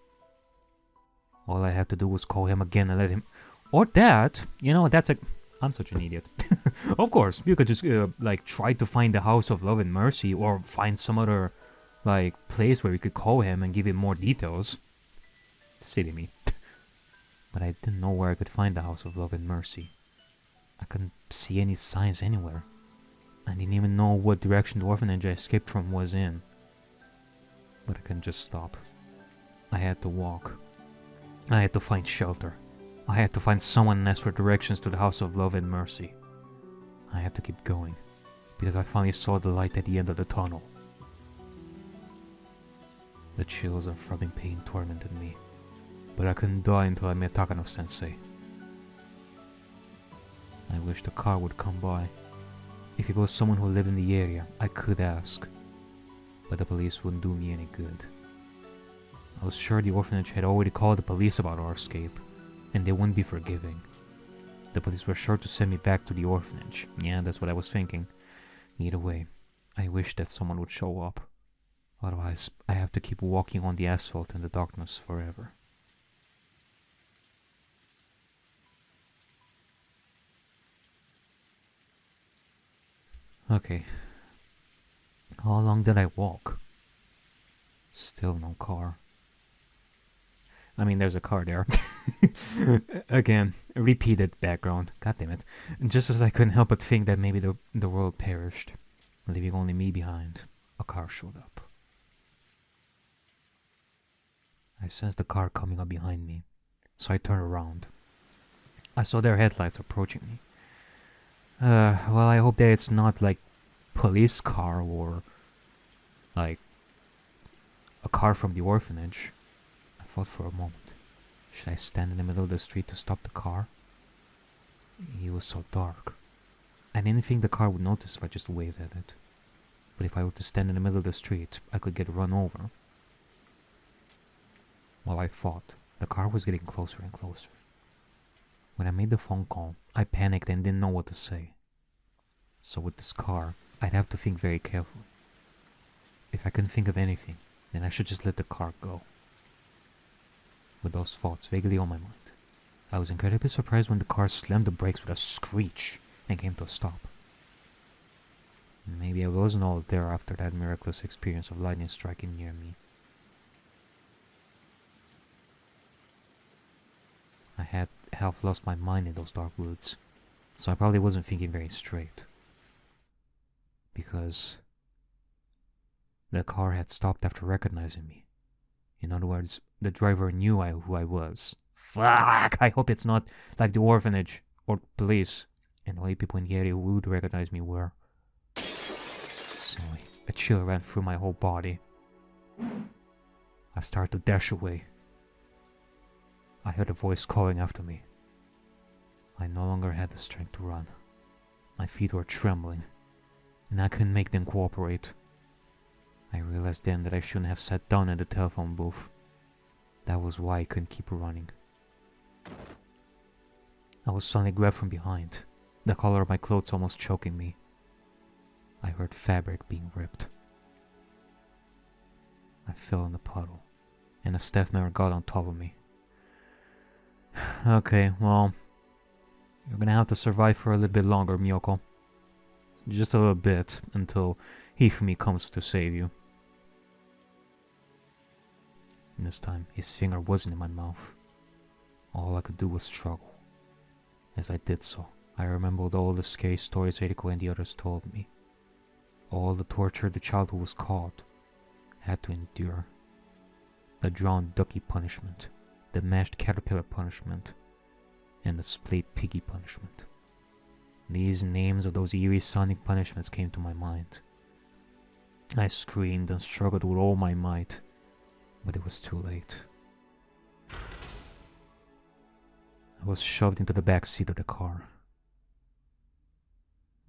All I had to do was call him again and let him... Or that! You know, that's a... I'm such an idiot. Of course, you could just, like, try to find the House of Love and Mercy, or find some other, like, place where we could call him and give him more details. Silly me. But I didn't know where I could find the House of Love and Mercy. I couldn't see any signs anywhere. I didn't even know what direction the orphanage I escaped from was in. But I couldn't just stop. I had to walk. I had to find shelter. I had to find someone and ask for directions to the House of Love and Mercy. I had to keep going, because I finally saw the light at the end of the tunnel. The chills and throbbing pain tormented me, but I couldn't die until I met Takano-sensei. I wished a car would come by. If it was someone who lived in the area, I could ask, but the police wouldn't do me any good. I was sure the orphanage had already called the police about our escape, and they wouldn't be forgiving. The police were sure to send me back to the orphanage. Yeah, that's what I was thinking. Either way, I wish that someone would show up. Otherwise, I have to keep walking on the asphalt in the darkness forever. Okay. How long did I walk? Still no car. I mean, there's a car there. Again, repeated background. God damn it. Just as I couldn't help but think that maybe the world perished, leaving only me behind, a car showed up. I sensed the car coming up behind me, so I turned around. I saw their headlights approaching me. Well, I hope that it's not like police car or like a car from the orphanage. I thought for a moment, should I stand in the middle of the street to stop the car? It was so dark. I didn't think the car would notice if I just waved at it. But if I were to stand in the middle of the street, I could get run over. While I thought, the car was getting closer and closer. When I made the phone call, I panicked and didn't know what to say. So with this car, I'd have to think very carefully. If I couldn't think of anything, then I should just let the car go. With those thoughts vaguely on my mind, I was incredibly surprised when the car slammed the brakes with a screech and came to a stop. Maybe I wasn't all there after that miraculous experience of lightning striking near me. I had half lost my mind in those dark woods, So I probably wasn't thinking very straight. Because the car had stopped after recognizing me. In other words, the driver knew who I was. Fuck! I hope it's not like the orphanage or police, and the only people in the area who would recognize me were. Silly. A chill ran through my whole body. I started to dash away. I heard a voice calling after me. I no longer had the strength to run. My feet were trembling, and I couldn't make them cooperate. I realized then that I shouldn't have sat down in the telephone booth. That was why I couldn't keep running. I was suddenly grabbed from behind, the collar of my clothes almost choking me. I heard fabric being ripped. I fell in the puddle, and a staff member got on top of me. Okay, well, you're gonna have to survive for a little bit longer, Miyoko. Just a little bit, until Hifumi comes to save you. And this time, his finger wasn't in my mouth. All I could do was struggle. As I did so, I remembered all the scary stories Eriko and the others told me. All the torture the child who was caught had to endure. The drowned ducky punishment, the mashed caterpillar punishment, and the split piggy punishment. These names of those eerie sounding punishments came to my mind. I screamed and struggled with all my might, but it was too late. I was shoved into the back seat of the car.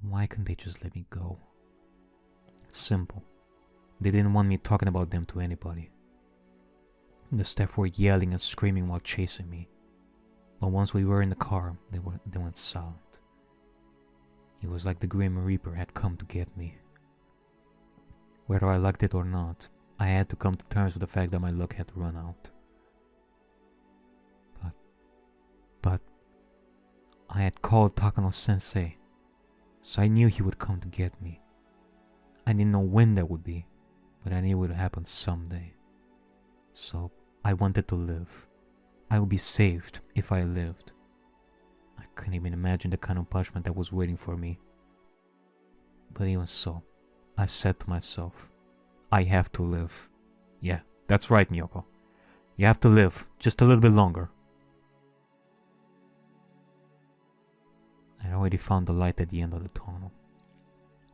Why couldn't they just let me go? It's simple. They didn't want me talking about them to anybody. The staff were yelling and screaming while chasing me, but once we were in the car, they went silent. It was like the Grim Reaper had come to get me. Whether I liked it or not, I had to come to terms with the fact that my luck had run out. But I had called Takano-sensei, so I knew he would come to get me. I didn't know when that would be, but I knew it would happen someday. So I wanted to live. I would be saved if I lived. I couldn't even imagine the kind of punishment that was waiting for me. But even so, I said to myself, I have to live. Yeah, that's right, Miyoko. You have to live just a little bit longer. I already found the light at the end of the tunnel.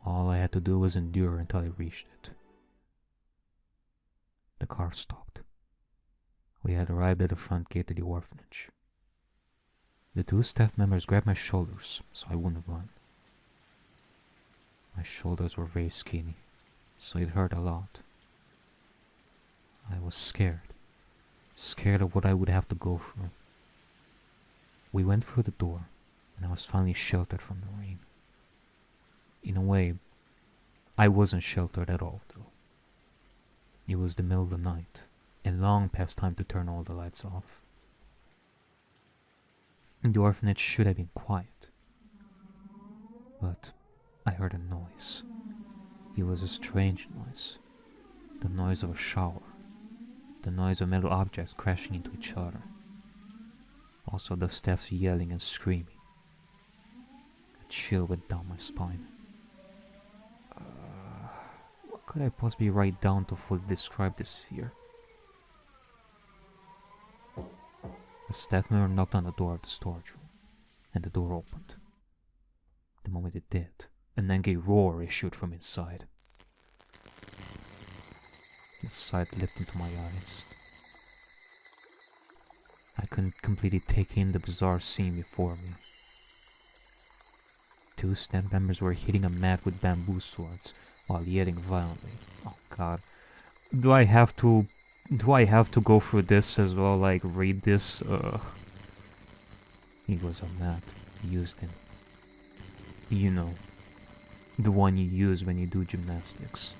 All I had to do was endure until I reached it. The car stopped. We had arrived at the front gate of the orphanage. The two staff members grabbed my shoulders so I wouldn't run. My shoulders were very skinny, so it hurt a lot. I was scared of what I would have to go through. We went through the door, and I was finally sheltered from the rain. In a way, I wasn't sheltered at all, though. It was the middle of the night, and long past time to turn all the lights off. The orphanage should have been quiet, but I heard a noise. It was a strange noise. The noise of a shower. The noise of metal objects crashing into each other. Also the staffs yelling and screaming. A chill went down my spine. What could I possibly write down to fully describe this fear? A staff member knocked on the door of the storage room, and the door opened. The moment it did, an angry roar issued from inside. The sight leapt into my eyes. I couldn't completely take in the bizarre scene before me. Two staff members were hitting a mat with bamboo swords while yelling violently. Oh god. Do I have to go through this as well, like read this? It was a mat used in, you know, the one you use when you do gymnastics.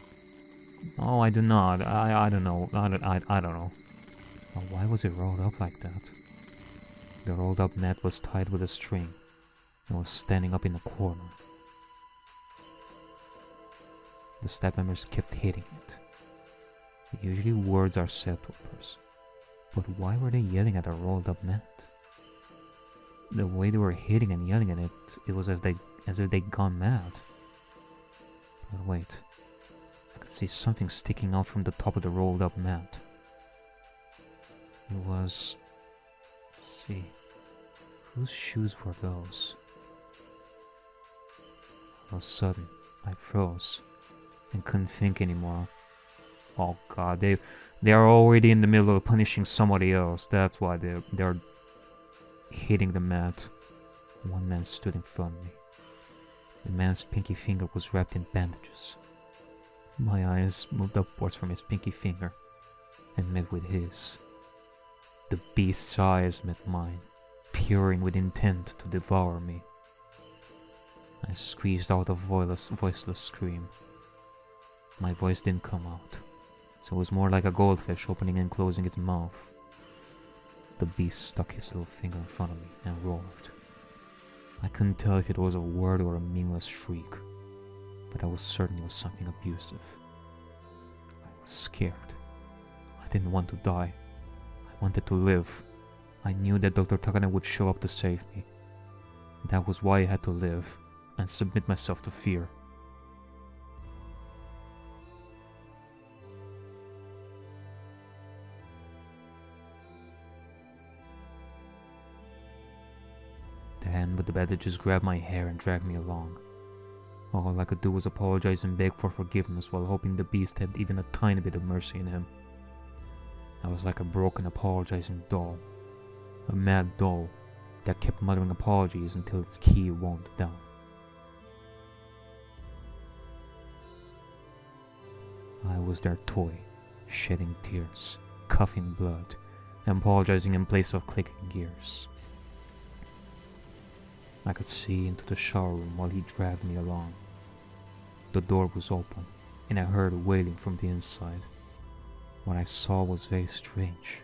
Oh, I do not. I don't know. I don't know. But why was it rolled up like that? The rolled up mat was tied with a string and was standing up in a corner. The staff members kept hitting it. Usually words are said to a person, but why were they yelling at a rolled up mat? the way they were hitting and yelling at it, it was as if they'd gone mad. But wait, I could see something sticking out from the top of the rolled up mat. It was... let's see, whose shoes were those? All of a sudden, I froze and couldn't think anymore. Oh god, they are already in the middle of punishing somebody else. That's why they're hitting the mat. One man stood in front of me. The man's pinky finger was wrapped in bandages. My eyes moved upwards from his pinky finger and met with his. The beast's eyes met mine, peering with intent to devour me. I squeezed out a voiceless scream. My voice didn't come out, so it was more like a goldfish opening and closing its mouth. The beast stuck his little finger in front of me and roared. I couldn't tell if it was a word or a meaningless shriek, but I was certain it was something abusive. I was scared. I didn't want to die. I wanted to live. I knew that Dr. Takane would show up to save me. That was why I had to live and submit myself to fear. The hand with the bandages grabbed my hair and dragged me along. All I could do was apologize and beg for forgiveness while hoping the beast had even a tiny bit of mercy in him. I was like a broken, apologizing doll. A mad doll that kept muttering apologies until its key wound down. I was their toy, shedding tears, coughing blood, and apologizing in place of clicking gears. I could see into the shower room while he dragged me along. The door was open, and I heard wailing from the inside. What I saw was very strange.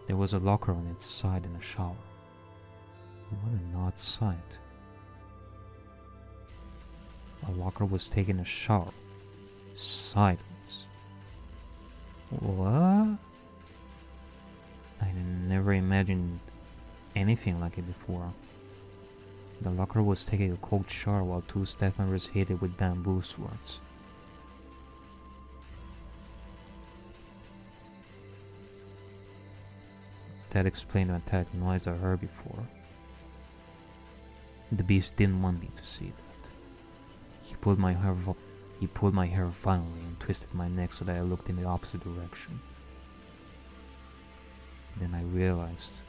There was a locker on its side in a shower. What an odd sight. A locker was taking a shower. Sideways. What? I never imagined anything like it before. The locker was taking a cold shower while two staff members hit it with bamboo swords. That explained the attack noise I heard before. The beast didn't want me to see that. He pulled my hair violently and twisted my neck so that I looked in the opposite direction. Then I realized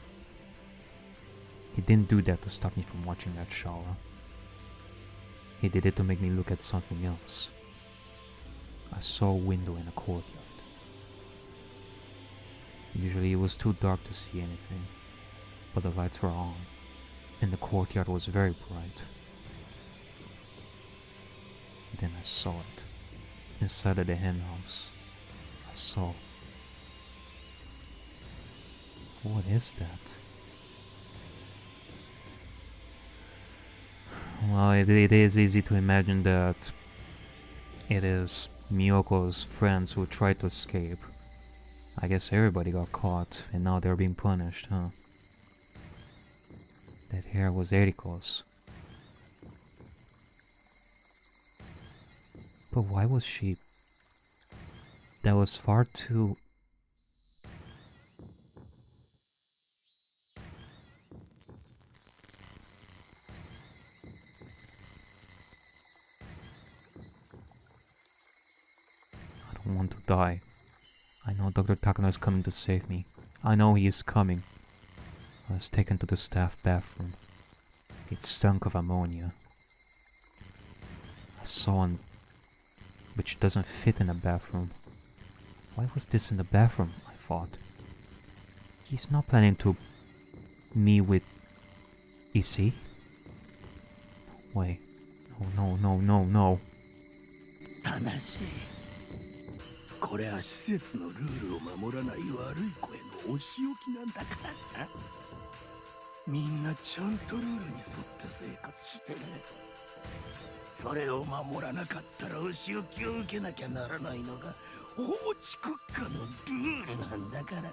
he didn't do that to stop me from watching that shower. He did it to make me look at something else. I saw a window in a courtyard. Usually it was too dark to see anything, but the lights were on, and the courtyard was very bright. Then I saw it. Inside of the hen house, I saw... What is that? Well, it is easy to imagine that it is Miyoko's friends who tried to escape. I guess everybody got caught, and now they're being punished, huh? That hair was Eriko's. But why was she... That was far too... I don't want to die. I know Dr. Takano is coming to save me. I know he is coming. I was taken to the staff bathroom. It stunk of ammonia. I saw one which doesn't fit in a bathroom. Why was this in the bathroom, I thought. He's not planning to me with... Is he? Wait. No. これは施設のルールを守らない悪い子へのお仕置きなんだからな。みんなちゃんとルールに沿って生活してる。それを守らなかったらお仕置きを受けなきゃならないのが法治国家のルールなんだからな。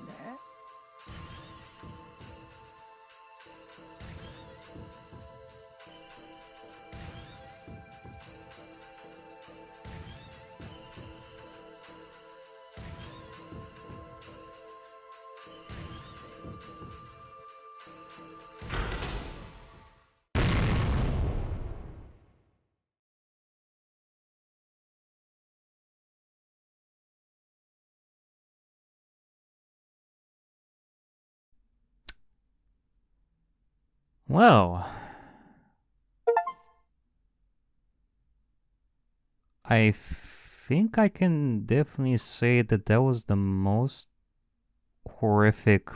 Well, I think I can definitely say that that was the most horrific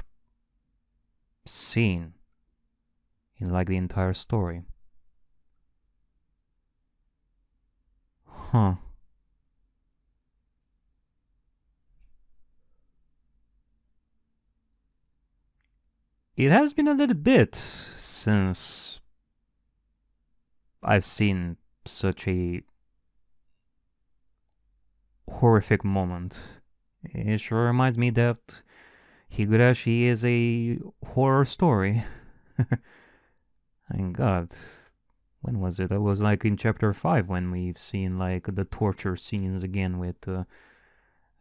scene in like the entire story. Huh. It has been a little bit since I've seen such a horrific moment. It sure reminds me that Higurashi is a horror story. Thank God. When was it? That was like in chapter 5 when we've seen like the torture scenes again with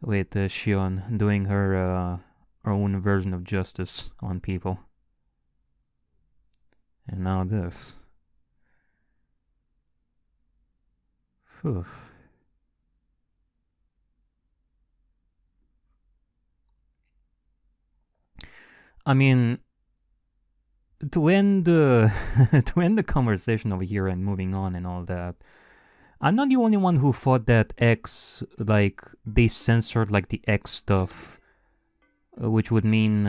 Shion doing her own version of justice on people. And now this. Phew. I mean, to end the to end the conversation over here and moving on and all that, I'm not the only one who thought that X, like, they censored like the X stuff, which would mean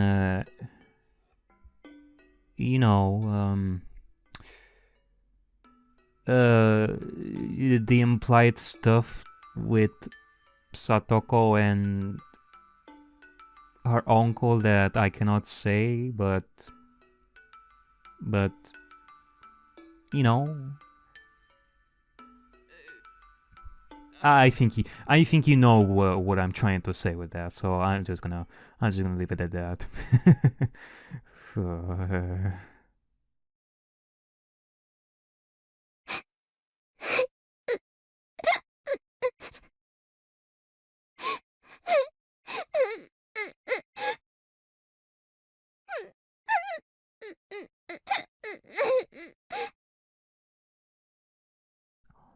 you know, the implied stuff with Satoko and her uncle that I cannot say, but you know, I think you know what I'm trying to say with that. So I'm just gonna leave it at that. How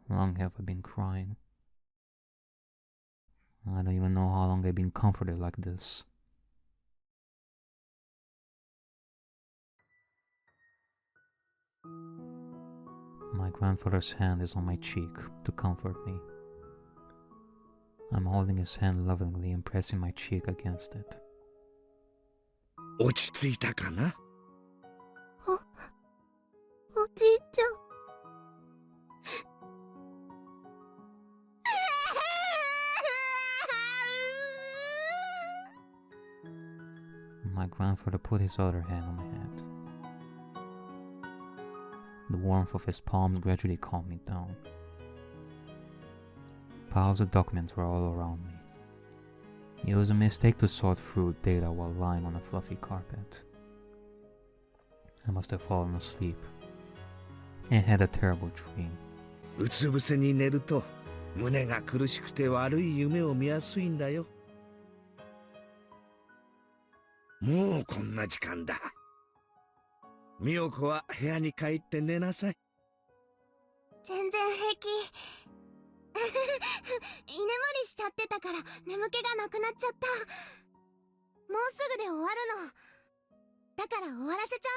long have I been crying? I don't even know how long I've been comforted like this. My grandfather's hand is on my cheek to comfort me. I'm holding his hand lovingly and pressing my cheek against it. 落ち着いたかな？おじいちゃん。My grandfather put his other hand on my head. The warmth of his palms gradually calmed me down. Piles of documents were all around me. It was a mistake to sort through data while lying on a fluffy carpet. I must have fallen asleep and had a terrible dream. うつ伏せに寝ると胸が苦しくて悪い夢を見やすいんだよ。もうこんな時間だ。美代子は部屋に帰って寝なさい。全然平気。居眠りしちゃってたから眠気がなくなっちゃった。もうすぐで終わるの。だから終わらせちゃ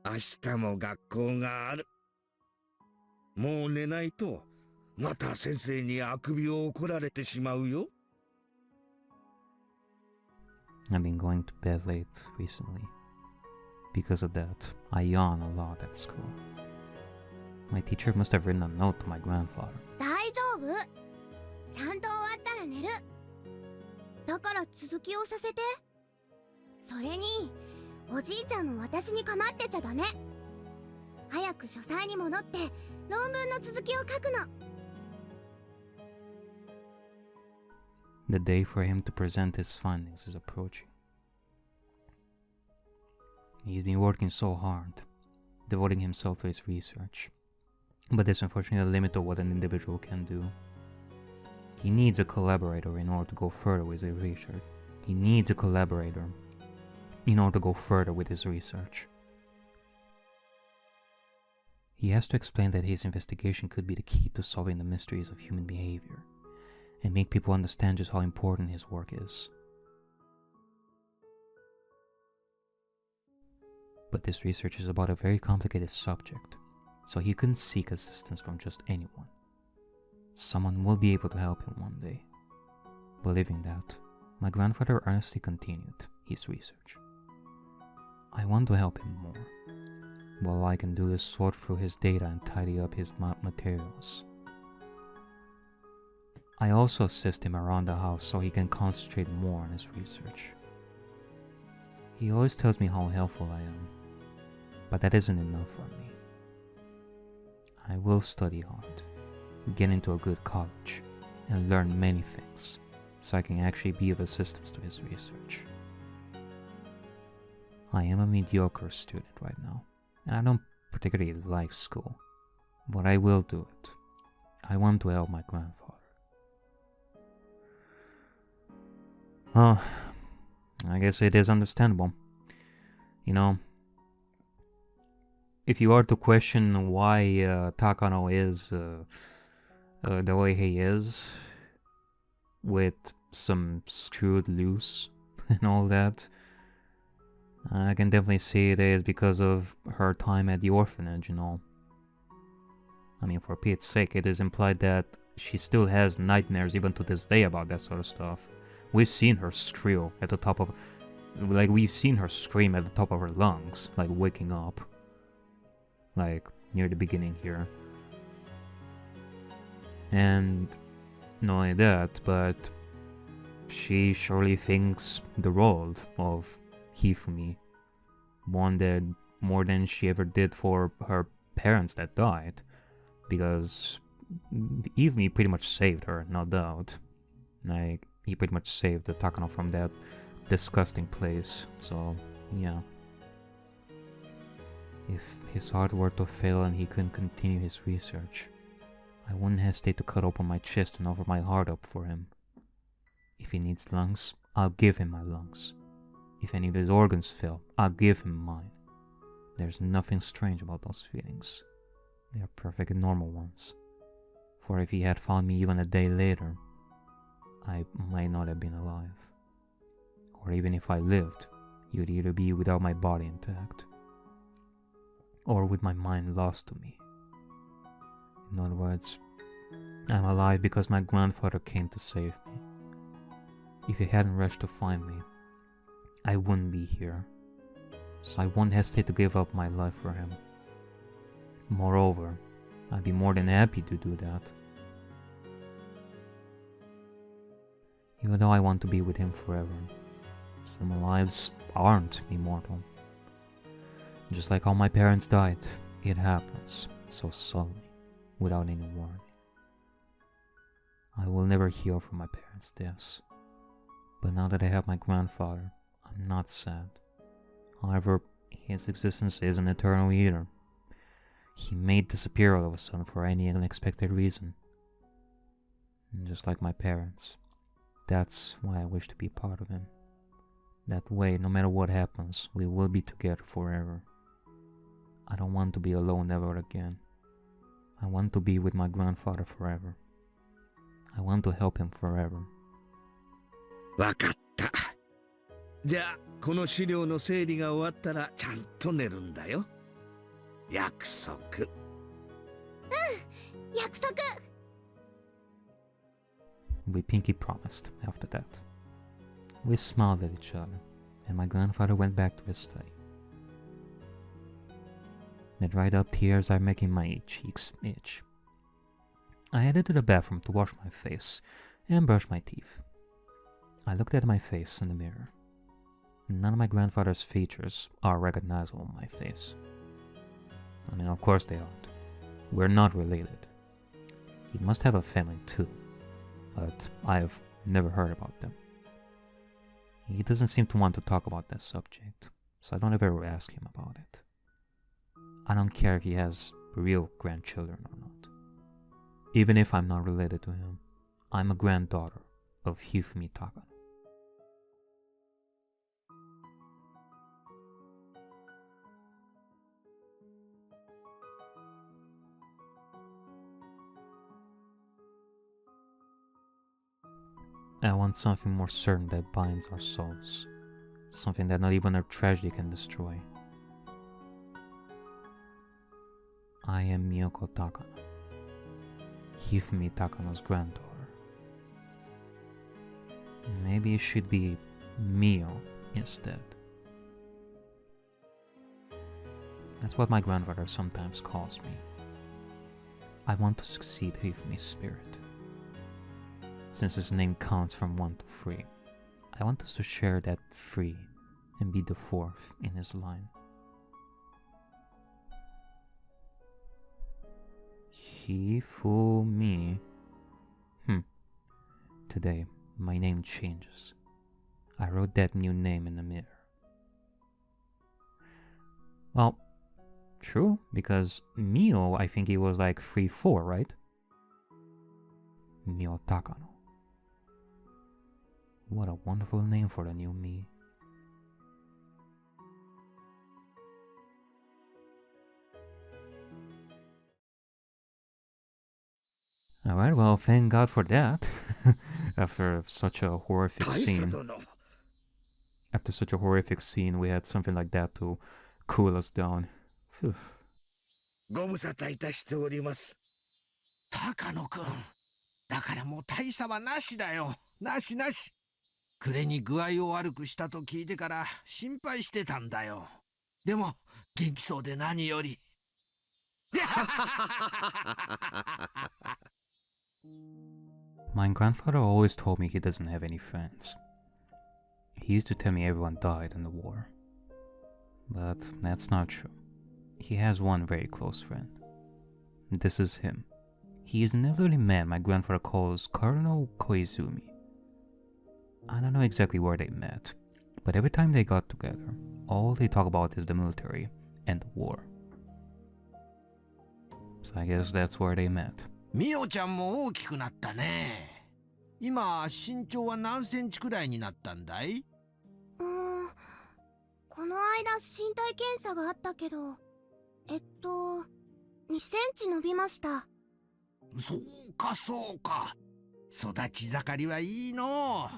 うね。明日も学校がある。もう寝ないとまた先生にあくびを怒られてしまうよ。I've been going to bed late recently. Because of that, I yawn a lot at school. My teacher must have written a note to my grandfather. 大丈夫。ちゃんと終わったら寝る。だから続きをさせて。それに、おじいちゃんも私に構ってちゃダメ。早く書斎に戻って論文の続きを書くの。The day for him to present his findings is approaching. He's been working so hard, devoting himself to his research. But there's unfortunately a limit to what an individual can do. He needs a collaborator in order to go further with his research. He needs a collaborator in order to go further with his research. He has to explain that his investigation could be the key to solving the mysteries of human behavior, and make people understand just how important his work is. But this research is about a very complicated subject, so he couldn't seek assistance from just anyone. Someone will be able to help him one day. Believing that, my grandfather earnestly continued his research. I want to help him more. All I can do is sort through his data and tidy up his materials. I also assist him around the house so he can concentrate more on his research. He always tells me how helpful I am, but that isn't enough for me. I will study hard, get into a good college, and learn many things so I can actually be of assistance to his research. I am a mediocre student right now, and I don't particularly like school, but I will do it. I want to help my grandfather. Oh, I guess it is understandable. You know, if you are to question why Takano is the way he is, with some screwed loose and all that, I can definitely see it is because of her time at the orphanage and all. I mean, for Pete's sake, it is implied that she still has nightmares even to this day about that sort of stuff. We've seen her scream at the top of... we've seen her scream at the top of her lungs, like waking up. Like, near the beginning here. And not only that, but she surely thinks the world of Hifumi more than she ever did for her parents that died, because Hifumi pretty much saved her, no doubt. Like, he pretty much saved the Takano from that disgusting place, so yeah. If his heart were to fail and he couldn't continue his research, I wouldn't hesitate to cut open my chest and offer my heart up for him. If he needs lungs, I'll give him my lungs. If any of his organs fail, I'll give him mine. There's nothing strange about those feelings. They are perfectly normal ones. For if he had found me even a day later, I might not have been alive. Or even if I lived, you'd either be without my body intact, or with my mind lost to me. In other words, I'm alive because my grandfather came to save me. If he hadn't rushed to find me, I wouldn't be here, so I won't hesitate to give up my life for him. Moreover, I'd be more than happy to do that. Even though I want to be with him forever, human lives aren't immortal. Just like how my parents died, it happens so suddenly, without any warning. I will never heal from my parents' deaths, but now that I have my grandfather, I'm not sad. However, his existence isn't eternal either. He may disappear all of a sudden for any unexpected reason. And just like my parents, that's why I wish to be part of him. That way, no matter what happens, we will be together forever. I don't want to be alone ever again. I want to be with my grandfather forever. I want to help him forever. わかった。じゃあこの資料の整理が終わったらちゃんと寝るんだよ。約束。約束。We pinky promised after that. We smiled at each other, and my grandfather went back to his study. The dried up tears are making my cheeks itch. I headed to the bathroom to wash my face and brush my teeth. I looked at my face in the mirror. None of my grandfather's features are recognizable on my face. I mean, of course they aren't. We're not related. He must have a family too, but I've never heard about them. He doesn't seem to want to talk about that subject, so I don't ever ask him about it. I don't care if he has real grandchildren or not. Even if I'm not related to him, I'm a granddaughter of Hifumi Takano. I want something more certain that binds our souls. Something that not even a tragedy can destroy. I am Miyoko Takano, Hifumi Takano's granddaughter. Maybe it should be Mio instead. That's what my grandfather sometimes calls me. I want to succeed Hifumi's spirit. Since his name counts from 1 to 3, I want us to share that 3 and be the 4th in his line. Hifumi. Today, my name changes. I wrote that new name in the mirror. Well, true, because Mio, I think he was like 3-4, right? Mio Takano. What a wonderful name for the new me. Alright, well, thank God for that. After such a horrific scene. After such a horrific scene, we had something like that to cool us down. Phew. ご無沙汰いたしております。高野くん。だからもう大差はなしだよ。なしなし。暮れに具合を悪くしたと聞いてから心配してたんだよ。でも元気そうで何より。My grandfather always told me he doesn't have any friends. He used to tell me everyone died in the war. But that's not true. He has one very close friend. This is him. He is an elderly man my grandfather calls Colonel Koizumi. I don't know exactly where they met, but every time they got together, all they talk about is the military and the war. So I guess that's where they met. みおちゃんも大きくなったね。今身長は何センチくらいになったんだい？この間身体検査があったけど、2センチ伸びました。そうかそうか。育ち盛りはいいの。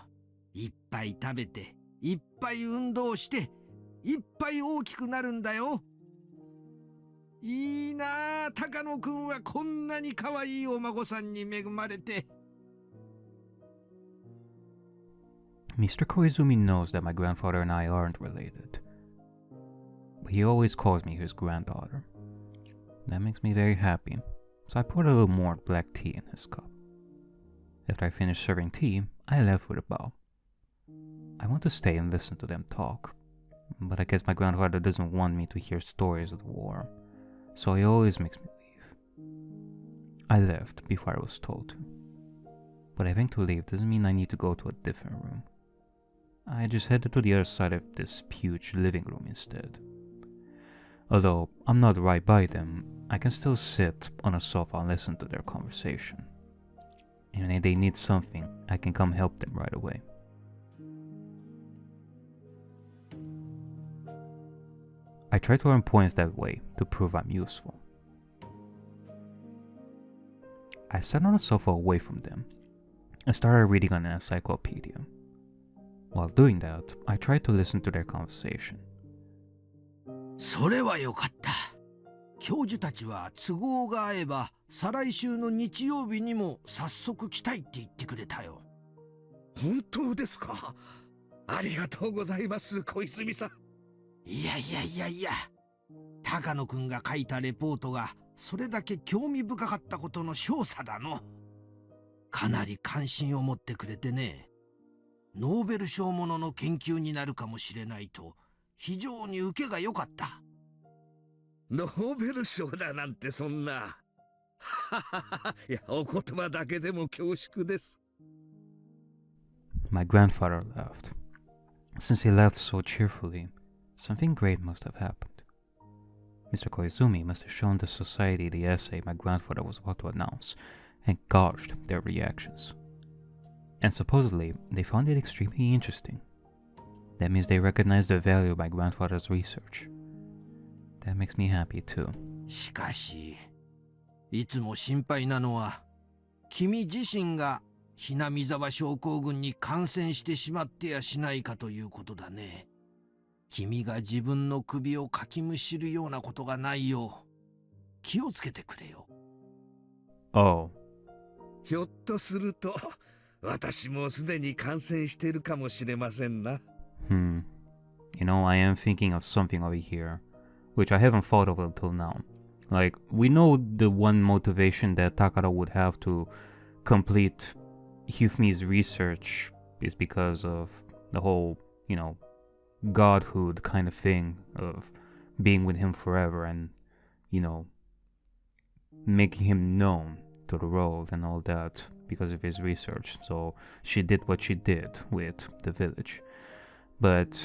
いっぱい食べて、いっぱい運動して、いっぱい大きくなるんだよ。いいなあ、高野くんはこんなに可愛いお孫さんに恵まれて。Mr. Koizumi knows that my grandfather and I aren't related. But he always calls me his granddaughter. That makes me very happy, so I poured a little more black tea in his cup. After I finished serving tea, I left with a bow. I want to stay and listen to them talk, but I guess my grandfather doesn't want me to hear stories of the war, so he always makes me leave. I left before I was told to, but having to leave doesn't mean I need to go to a different room. I just headed to the other side of this huge living room instead. Although I'm not right by them, I can still sit on a sofa and listen to their conversation. And if they need something, I can come help them right away. I try to earn points that way to prove I'm useful. I sat on a sofa away from them and started reading an encyclopedia. While doing that, I tried to listen to their conversation. それはよかった。教授たちは都合が合えば再来週の日曜日にも早速来たいって言ってくれたよ。本当ですか？ありがとうございます、小泉さん。いや、高野くんが書いたレポートがそれだけ興味深かったことの証左だの。かなり関心を持ってくれてね。ノーベル賞ものの研究になるかもしれないと非常に受けが良かった。ノーベル賞だなんてそんな。いや、お言葉だけでも恐縮です。My grandfather laughed. Since he laughed so cheerfully, something great must have happened. Mr. Koizumi must have shown the society the essay my grandfather was about to announce and gauged their reactions. And supposedly, they found it extremely interesting. That means they recognized the value of my grandfather's research. That makes me happy too. しかし、いつも心配なのは、君自身がHinamizawa症候群に感染してしまってやしないかということだね。君が自分の首をかきむしるようなことがないよ気をつけてくれよ。Oh. ひょっとすると私もすでに感染しているかもしれませんな。You know, I am thinking of something over here, which I haven't thought of until now. Like, we know the one motivation that Takara would have to complete Hifumi's research is because of the whole, you know, godhood kind of thing of being with him forever and, you know, making him known to the world and all that because of his research. So she did what she did with the village. But,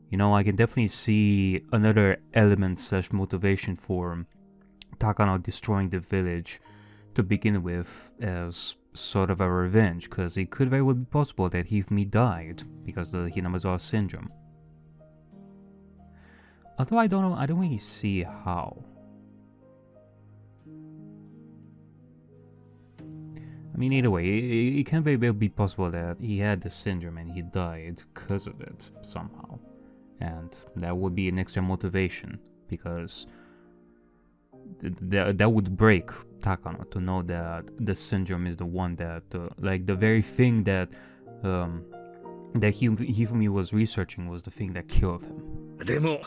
you know, I can definitely see another element / motivation for Takano destroying the village to begin with as sort of a revenge, because it could very well be possible that Hifumi died because of the Hinamizawa syndrome. Although I don't really see how. I mean, either way, it can very well be possible that he had the syndrome and he died because of it somehow. And that would be an extra motivation, because that would break Takano to know that the syndrome is the one that, like, the very thing that Hifumi was researching was the thing that killed him. でも、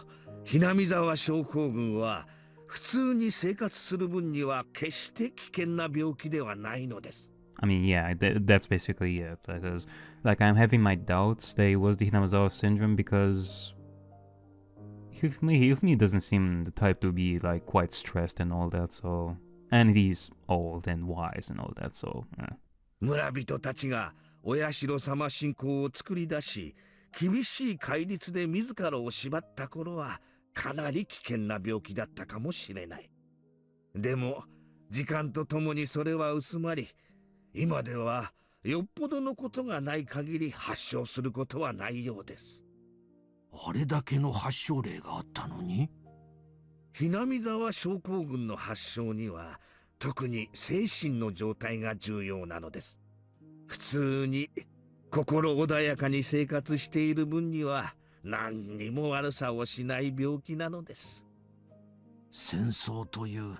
Hinamizawa症候群は普通に生活する分には決して危険な病気ではないのです。I mean, yeah, that's basically it. Because, like, I'm having my doubts that it was the Hinamizawa syndrome because Hifumi doesn't seem the type to be, like, quite stressed and all that, so... And he's old and wise and all that, so... 村人たちがお社様信仰を作り出し、厳しい戒律で自らを縛った頃はかなり危険な病気だったかもしれない。でも、時間とともにそれは薄まり、今ではよっぽどのことがない限り発症することはないようです。あれだけの発症例があったのに？Hinamizawa症候群の発症には特に精神の状態が重要なのです。普通に心穏やかに生活している分には何にも悪さをしない病気なのです。戦争という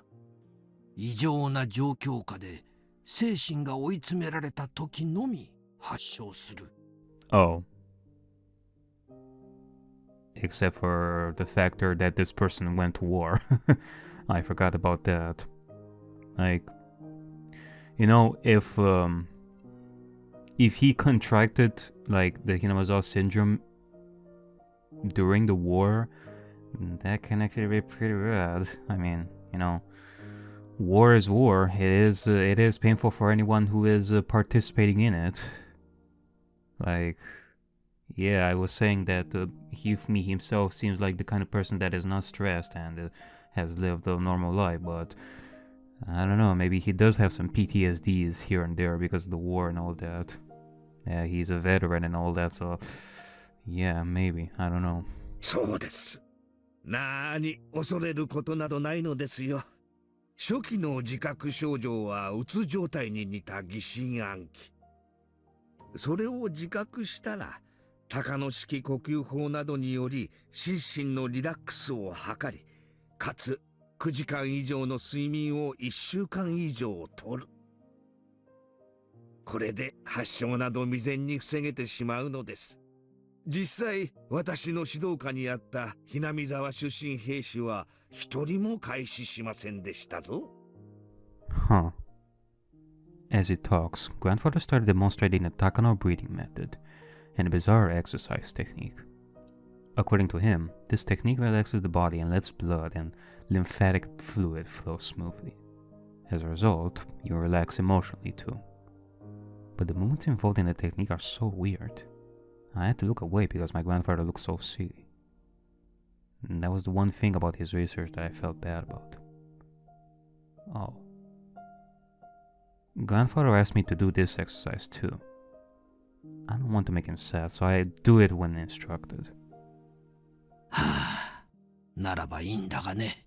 異常な状況下で精神が追い詰められた時のみ発症する。Oh. Except for the factor that this person went to war. I forgot about that. Like, you know, if he contracted, like, the Hinamizawa syndrome during the war, that can actually be pretty bad. I mean, you know, war is war. It is painful for anyone who is participating in it. Like, yeah, I was saying that Hifumi himself seems like the kind of person that is not stressed and has lived a normal life, but I don't know, maybe he does have some PTSDs here and there because of the war and all that. Yeah, he's a veteran and all that, so yeah, maybe, I don't know. そうです。なーに恐れることなどないのですよ。初期の自覚症状はうつ状態に似た疑心暗鬼。それを自覚したら、高野式呼吸法などにより心身のリラックスを図り、かつ9時間以上の睡眠を1週間以上とる。これで発症など未然に防げてしまうのです。実際、私の指導下にあったHinamizawa出身兵士は一人も開始しませんでしたぞ。Huh. As he talks, grandfather started demonstrating the Takano breathing method and a bizarre exercise technique. According to him, this technique relaxes the body and lets blood and lymphatic fluid flow smoothly. As a result, you relax emotionally too. But the movements involved in the technique are so weird. I had to look away because my grandfather looked so silly. And that was the one thing about his research that I felt bad about. Oh. Grandfather asked me to do this exercise too. I don't want to make him sad, so I do it when instructed. はあ、ならばいいんだがね。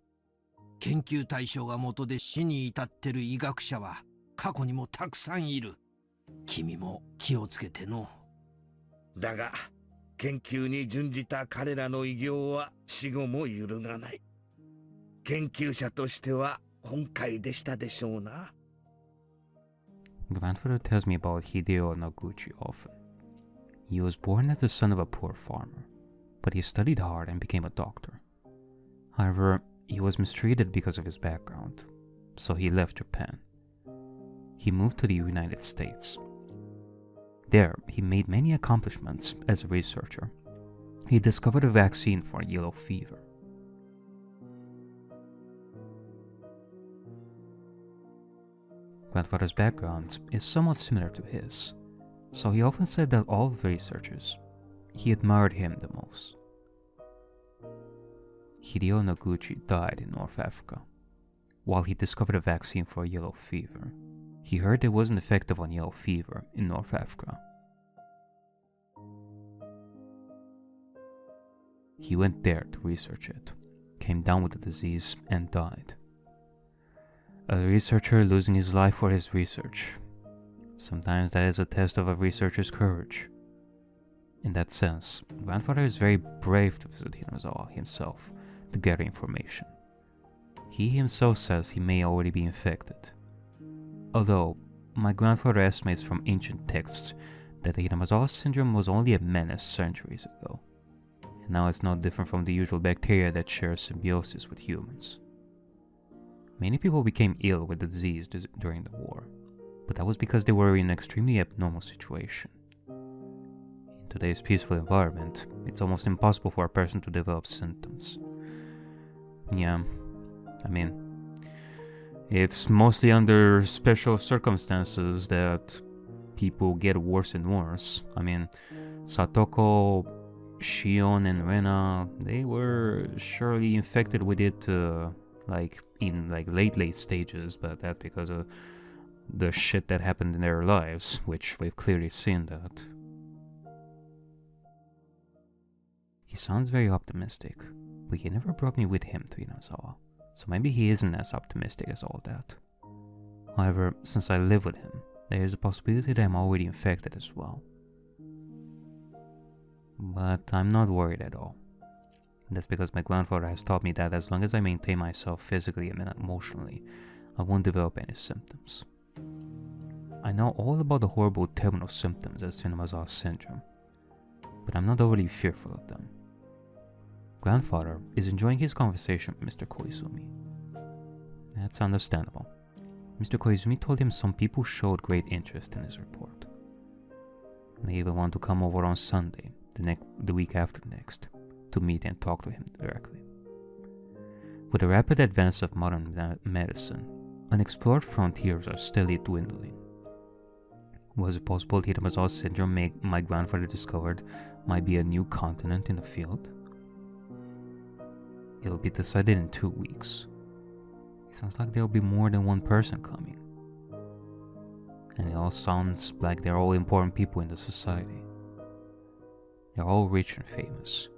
研究対象が元で死に至ってる医学者は過去にもたくさんいる。君も気をつけての。だが、研究に準じた彼らの偉業は死後も揺るがない。研究者としては本懐でしたでしょうな。Grandfather tells me about Hideo Noguchi often. He was born as the son of a poor farmer, but he studied hard and became a doctor. However, he was mistreated because of his background, so he left Japan. He moved to the United States. There, he made many accomplishments as a researcher. He discovered a vaccine for yellow fever. Grandfather's background is somewhat similar to his, so he often said that all the researchers, he admired him the most. Hideo Noguchi died in North Africa. While he discovered a vaccine for yellow fever, he heard it wasn't effective on yellow fever in North Africa. He went there to research it, came down with the disease, and died. A researcher losing his life for his research. Sometimes that is a test of a researcher's courage. In that sense, Grandfather is very brave to visit Hinamizawa himself to gather information. He himself says he may already be infected. Although, my grandfather estimates from ancient texts that the Hinamizawa syndrome was only a menace centuries ago, and now it's no different from the usual bacteria that share symbiosis with humans. Many people became ill with the disease during the war, but that was because they were in an extremely abnormal situation. In today's peaceful environment, it's almost impossible for a person to develop symptoms. Yeah, I mean, it's mostly under special circumstances that people get worse and worse. I mean, Satoko, Shion, and Rena, they were surely infected with it in late stages, but that's because of the shit that happened in their lives, which we've clearly seen that. He sounds very optimistic, but he never brought me with him to Hinamizawa, so maybe he isn't as optimistic as all that. However, since I live with him, there is a possibility that I'm already infected as well. But I'm not worried at all. That's because my grandfather has taught me that as long as I maintain myself physically and emotionally, I won't develop any symptoms. I know all about the horrible terminal symptoms as Hinamizawa syndrome, but I'm not overly fearful of them. Grandfather is enjoying his conversation with Mr. Koizumi. That's understandable. Mr. Koizumi told him some people showed great interest in his report. They even want to come over on Sunday, the week after next, to meet and talk to him directly. With the rapid advance of modern medicine, unexplored frontiers are steadily dwindling. Was it possible Hinamizawa syndrome my grandfather discovered might be a new continent in the field? It'll be decided in 2 weeks. It sounds like there'll be more than one person coming. And it all sounds like they're all important people in the society. They're all rich and famous.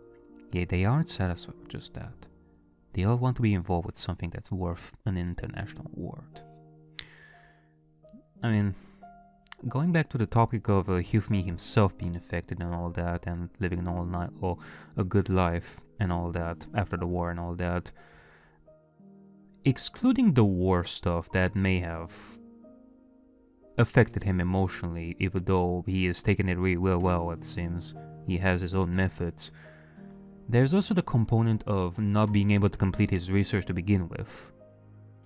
Yet they aren't satisfied with just that. They all want to be involved with something that's worth an international award. I mean, going back to the topic of Hifumi himself being affected and all that, and living a good life and all that after the war and all that, excluding the war stuff that may have affected him emotionally, even though he is taking it really well, it seems. He has his own methods. There's also the component of not being able to complete his research to begin with.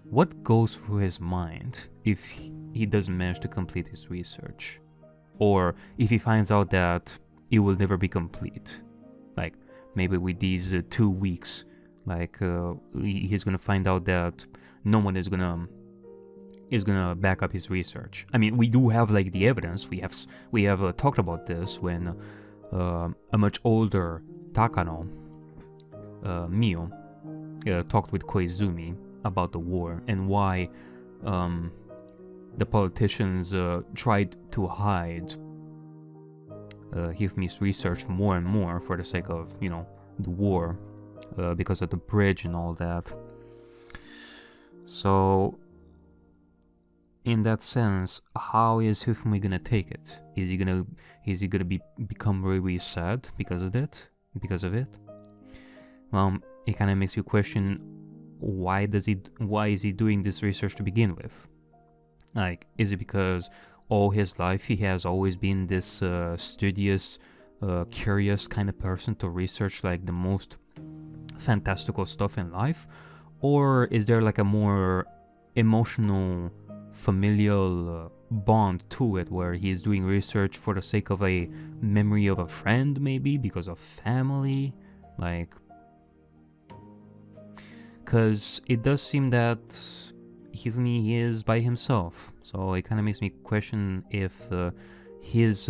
What goes through his mind if he doesn't manage to complete his research? Or if he finds out that it will never be complete? Like, maybe with these 2 weeks, he's gonna find out that no one is gonna back up his research. I mean, we do have the evidence. We have talked about this when a much older Takano, Mio, talked with Koizumi about the war and why the politicians tried to hide Hifumi's research more and more for the sake of, the war, because of the bridge and all that. So, in that sense, how is Hifumi gonna take it? Is he gonna become really, really sad because of it? Well, it kind of makes you question why is he doing this research to begin with? Like, is it because all his life he has always been this studious, curious kind of person to research like the most fantastical stuff in life? Or is there like a more emotional, familial bond to it where he's doing research for the sake of a memory of a friend, maybe because of family? Like, because it does seem that he is by himself, so it kind of makes me question if his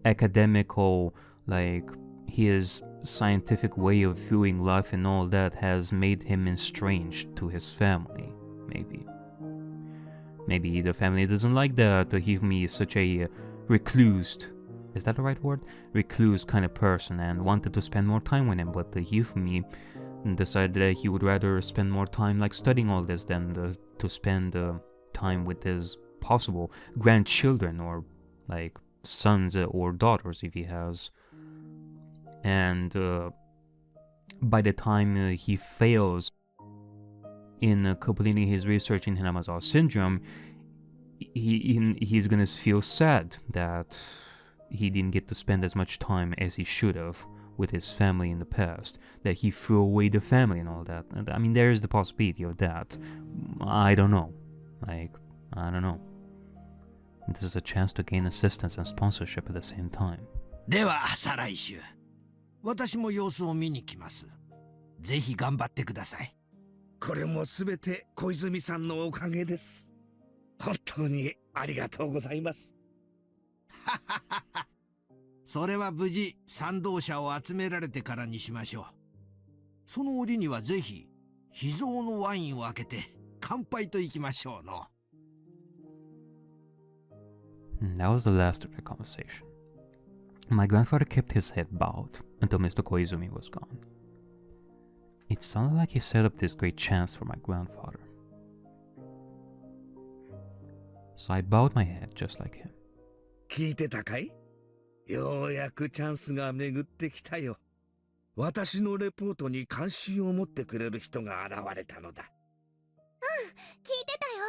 academical, like his scientific way of viewing life and all that has made him estranged to his family. Maybe the family doesn't like that Hifumi is such a recluse, is that the right word? Recluse kind of person, and wanted to spend more time with him, but Hifumi decided that he would rather spend more time like studying all this than to spend time with his possible grandchildren or like sons or daughters if he has. And by the time he fails in completing his research in Hinamizawa syndrome, he's gonna feel sad that he didn't get to spend as much time as he should have with his family in the past, that he threw away the family and all that. I mean, there is the possibility of that. I don't know. Like, I don't know. This is a chance to gain assistance and sponsorship at the same time. では再来週、私も様子を見に来ます。ぜひ頑張ってください。これもすべて小泉さんのおかげです。本当にありがとうございます。それは無事賛同者を集められてからにしましょう。その折にはぜひ秘蔵のワインを開けて乾杯といきましょうの。That was the last of the conversation. My grandfather kept his head bowed until Mr. Koizumi was gone. It sounded like he set up this great chance for my grandfather. So I bowed my head just like him. 聞いてたかい？ようやくチャンスが巡ってきたよ。私のレポートに関心を持ってくれる人が現れたのだ。聞いてたよ。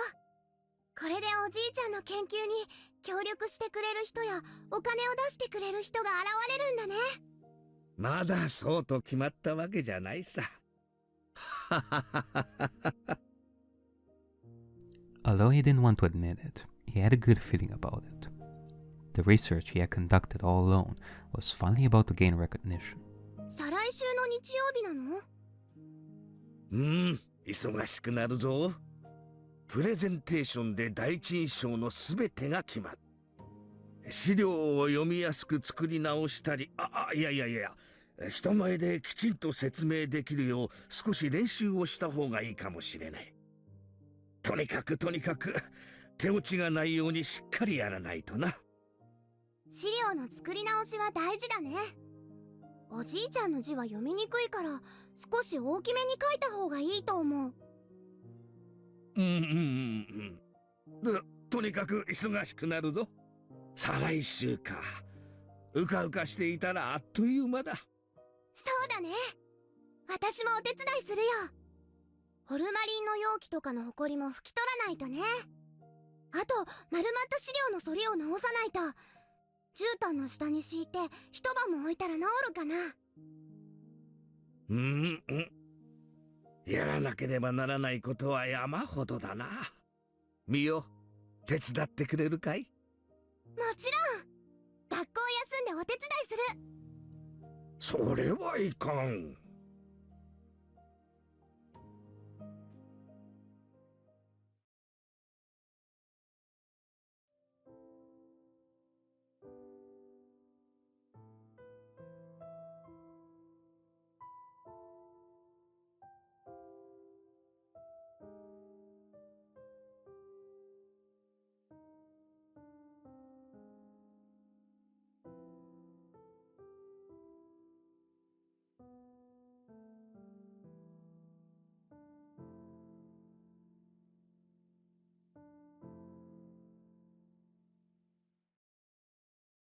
これでおじいちゃんの研究に協力してくれる人やお金を出してくれる人が現れるんだね。まだそうと決まったわけじゃないさ。Although he didn't want to admit it, he had a good feeling about it. The research he had conducted all alone was finally about to gain recognition. 再来週の日曜日なの？忙しくなるぞ。プレゼンテーションで第一印象のすべてが決まる。資料を読みやすく作り直したり、いや、人前できちんと説明できるよう少し練習をした方がいいかもしれない。とにかく手落ちがないようにしっかりやらないとな。資料の作り直しは大事だね。おじいちゃんの字は読みにくいから少し大きめに書いた方がいいと思う。とにかく忙しくなるぞ。再来週か。うかうかしていたらあっという間だ。そうだね。私もお手伝いするよ。ホルマリンの容器とかのホコリも拭き取らないとね。あと丸まった資料の反りを直さないと。絨毯の下に敷いて一晩も置いたら治るかな。やらなければならないことは山ほどだな。ミオ、手伝ってくれるかい？もちろん。学校休んでお手伝いする。それはいかん。